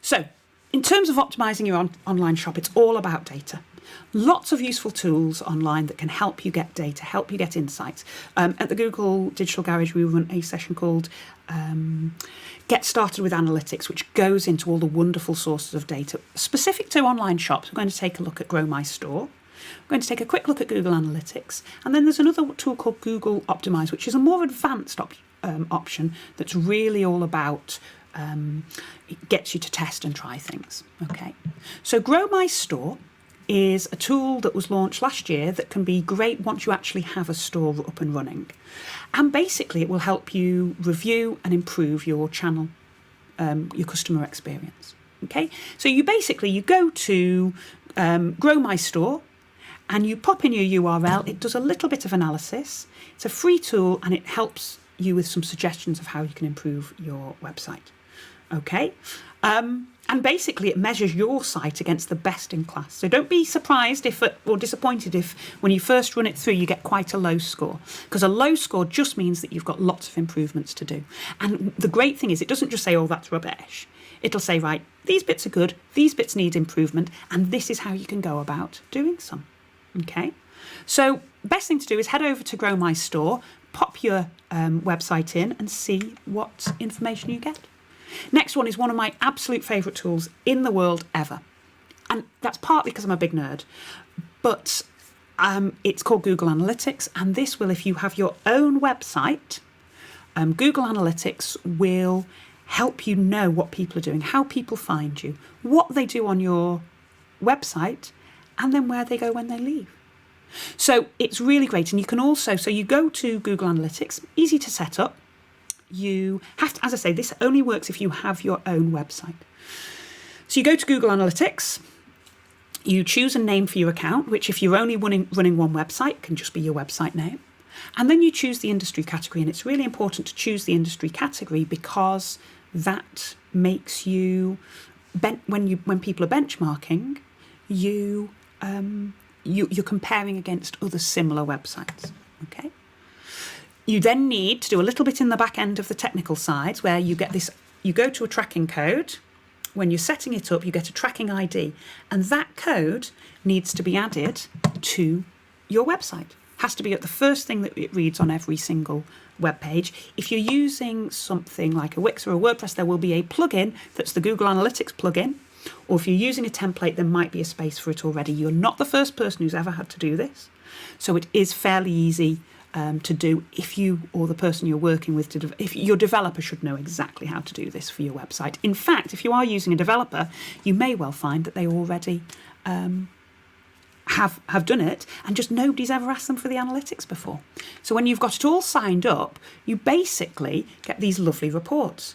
so in terms of optimizing your online shop, it's all about data. Lots of useful tools online that can help you get data, help you get insights. At the Google Digital Garage, we run a session called Get Started with Analytics, which goes into all the wonderful sources of data specific to online shops. We're going to take a look at Grow My Store. We're going to take a quick look at Google Analytics. And then there's another tool called Google Optimize, which is a more advanced option that's really all about it gets you to test and try things. Okay, so Grow My Store is a tool that was launched last year that can be great once you actually have a store up and running. And basically it will help you review and improve your channel, your customer experience. Okay, so you go to Grow My Store and you pop in your URL. It does a little bit of analysis. It's a free tool and it helps you with some suggestions of how you can improve your website. Okay, and basically it measures your site against the best in class. So don't be surprised or disappointed if when you first run it through you get quite a low score, because a low score just means that you've got lots of improvements to do. And the great thing is it doesn't just say, oh, that's rubbish. It'll say, right, these bits are good, these bits need improvement, and this is how you can go about doing some. Okay, so best thing to do is head over to Grow My Store, pop your website in and see what information you get. Next one is one of my absolute favourite tools in the world ever. And that's partly because I'm a big nerd. But it's called Google Analytics. And this will, if you have your own website, Google Analytics will help you know what people are doing, how people find you, what they do on your website, and then where they go when they leave. So it's really great. And you can also, so you go to Google Analytics, easy to set up. You have to, as I say, this only works if you have your own website. So you go to Google Analytics, you choose a name for your account, which if you're only running one website can just be your website name. And then you choose the industry category. And it's really important to choose the industry category because that makes you, when people are benchmarking, you're comparing against other similar websites. Okay. You then need to do a little bit in the back end of the technical side where you get this, you go to a tracking code. When you're setting it up, you get a tracking ID, and that code needs to be added to your website. Has to be at the first thing that it reads on every single web page. If you're using something like a Wix or a WordPress, there will be a plugin that's the Google Analytics plugin. Or if you're using a template, there might be a space for it already. You're not the first person who's ever had to do this. So it is fairly easy to do if you or the person you're working with, if your developer should know exactly how to do this for your website. In fact, if you are using a developer, you may well find that they already have done it, and just nobody's ever asked them for the analytics before. So when you've got it all signed up, you basically get these lovely reports.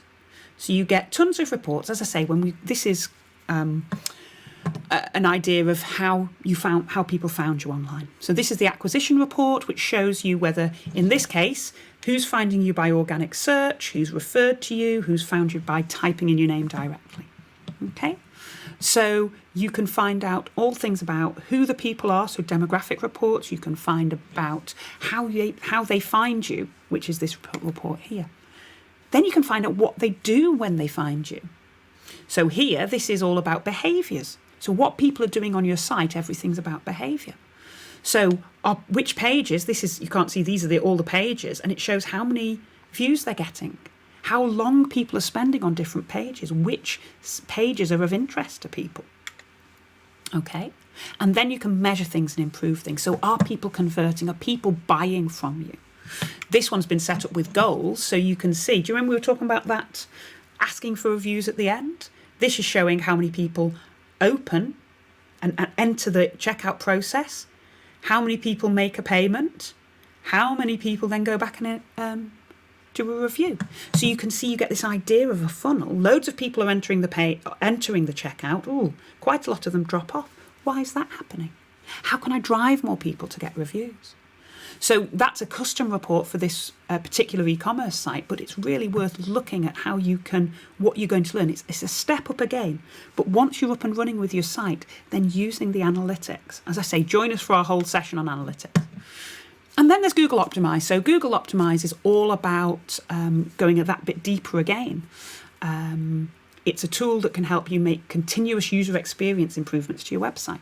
So you get tons of reports. As I say, this is an idea of how people found you online. So this is the acquisition report, which shows you whether, in this case, who's finding you by organic search, who's referred to you, who's found you by typing in your name directly. Okay, so you can find out all things about who the people are, so demographic reports. You can find about how they find you, which is this report here. Then you can find out what they do when they find you. So here, this is all about behaviours. So what people are doing on your site, everything's about behaviour. So which pages, you can't see, these are all the pages, and it shows how many views they're getting, how long people are spending on different pages, which pages are of interest to people. Okay? And then you can measure things and improve things. So are people converting? Are people buying from you? This one's been set up with goals, so you can see. Do you remember we were talking about that, asking for reviews at the end? This is showing how many people open and enter the checkout process, how many people make a payment, how many people then go back and do a review. So you can see, you get this idea of a funnel. Loads of people are entering the checkout. Ooh, quite a lot of them drop off. Why is that happening? How can I drive more people to get reviews? So that's a custom report for this particular e-commerce site, but it's really worth looking at what you're going to learn. It's a step up again, but once you're up and running with your site, then using the analytics. As I say, join us for our whole session on analytics. And then there's Google Optimize. So Google Optimize is all about going a that bit deeper again. It's a tool that can help you make continuous user experience improvements to your website.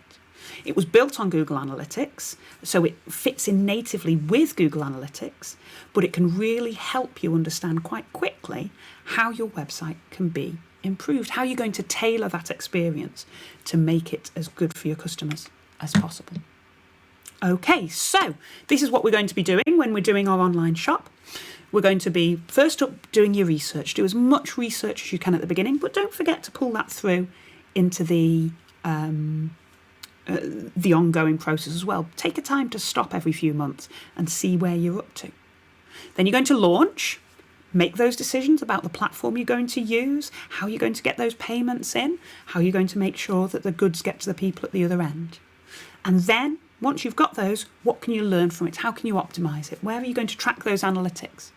It was built on Google Analytics, so it fits in natively with Google Analytics, but it can really help you understand quite quickly how your website can be improved, how you're going to tailor that experience to make it as good for your customers as possible. Okay, so this is what we're going to be doing when we're doing our online shop. We're going to be, first up, doing your research. Do as much research as you can at the beginning, but don't forget to pull that through into the ongoing process as well. Take a time to stop every few months and see where you're up to. Then you're going to launch, make those decisions about the platform you're going to use, how you're going to get those payments in, how you're going to make sure that the goods get to the people at the other end. And then, once you've got those, what can you learn from it? How can you optimize it? Where are you going to track those analytics?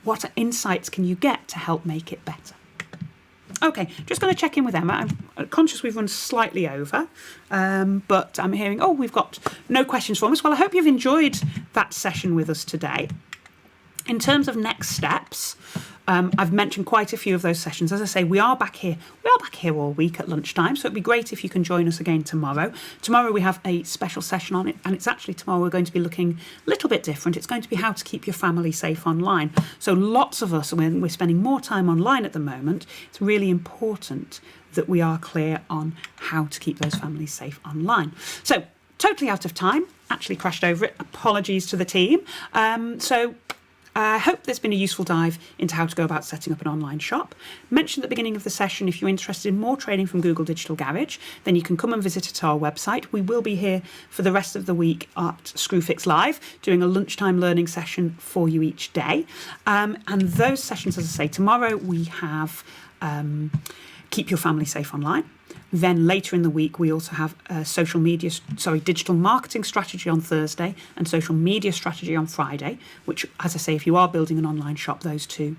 What insights can you get to help make it better? Okay, just going to check in with Emma. I'm conscious we've run slightly over, but I'm hearing, we've got no questions from us. Well, I hope you've enjoyed that session with us today. In terms of next steps, I've mentioned quite a few of those sessions. As I say, we are back here all week at lunchtime, so it'd be great if you can join us again tomorrow. Tomorrow we have a special session on it, and it's actually tomorrow we're going to be looking a little bit different. It's going to be how to keep your family safe online. So lots of us, when we're spending more time online at the moment, it's really important that we are clear on how to keep those families safe online. So totally out of time, actually crashed over it. Apologies to the team. I hope there's been a useful dive into how to go about setting up an online shop. Mentioned at the beginning of the session, if you're interested in more training from Google Digital Garage, then you can come and visit at our website. We will be here for the rest of the week at Screwfix Live, doing a lunchtime learning session for you each day. And those sessions, as I say, tomorrow we have Keep Your Family Safe Online. Then later in the week, we also have digital marketing strategy on Thursday and social media strategy on Friday, which, as I say, if you are building an online shop, those two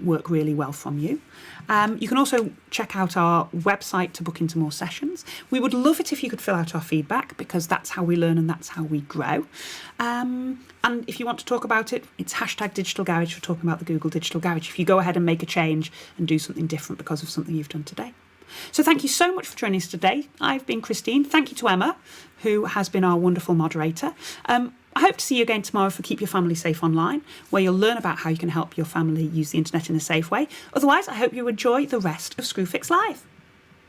work really well from you. You can also check out our website to book into more sessions. We would love it if you could fill out our feedback, because that's how we learn and that's how we grow. And if you want to talk about it, it's #DigitalGarage for talking about the Google Digital Garage. If you go ahead and make a change and do something different because of something you've done today. So thank you so much for joining us today. I've been Christine. Thank you to Emma, who has been our wonderful moderator. I hope to see you again tomorrow for Keep Your Family Safe Online, where you'll learn about how you can help your family use the internet in a safe way. Otherwise, I hope you enjoy the rest of Screwfix Live.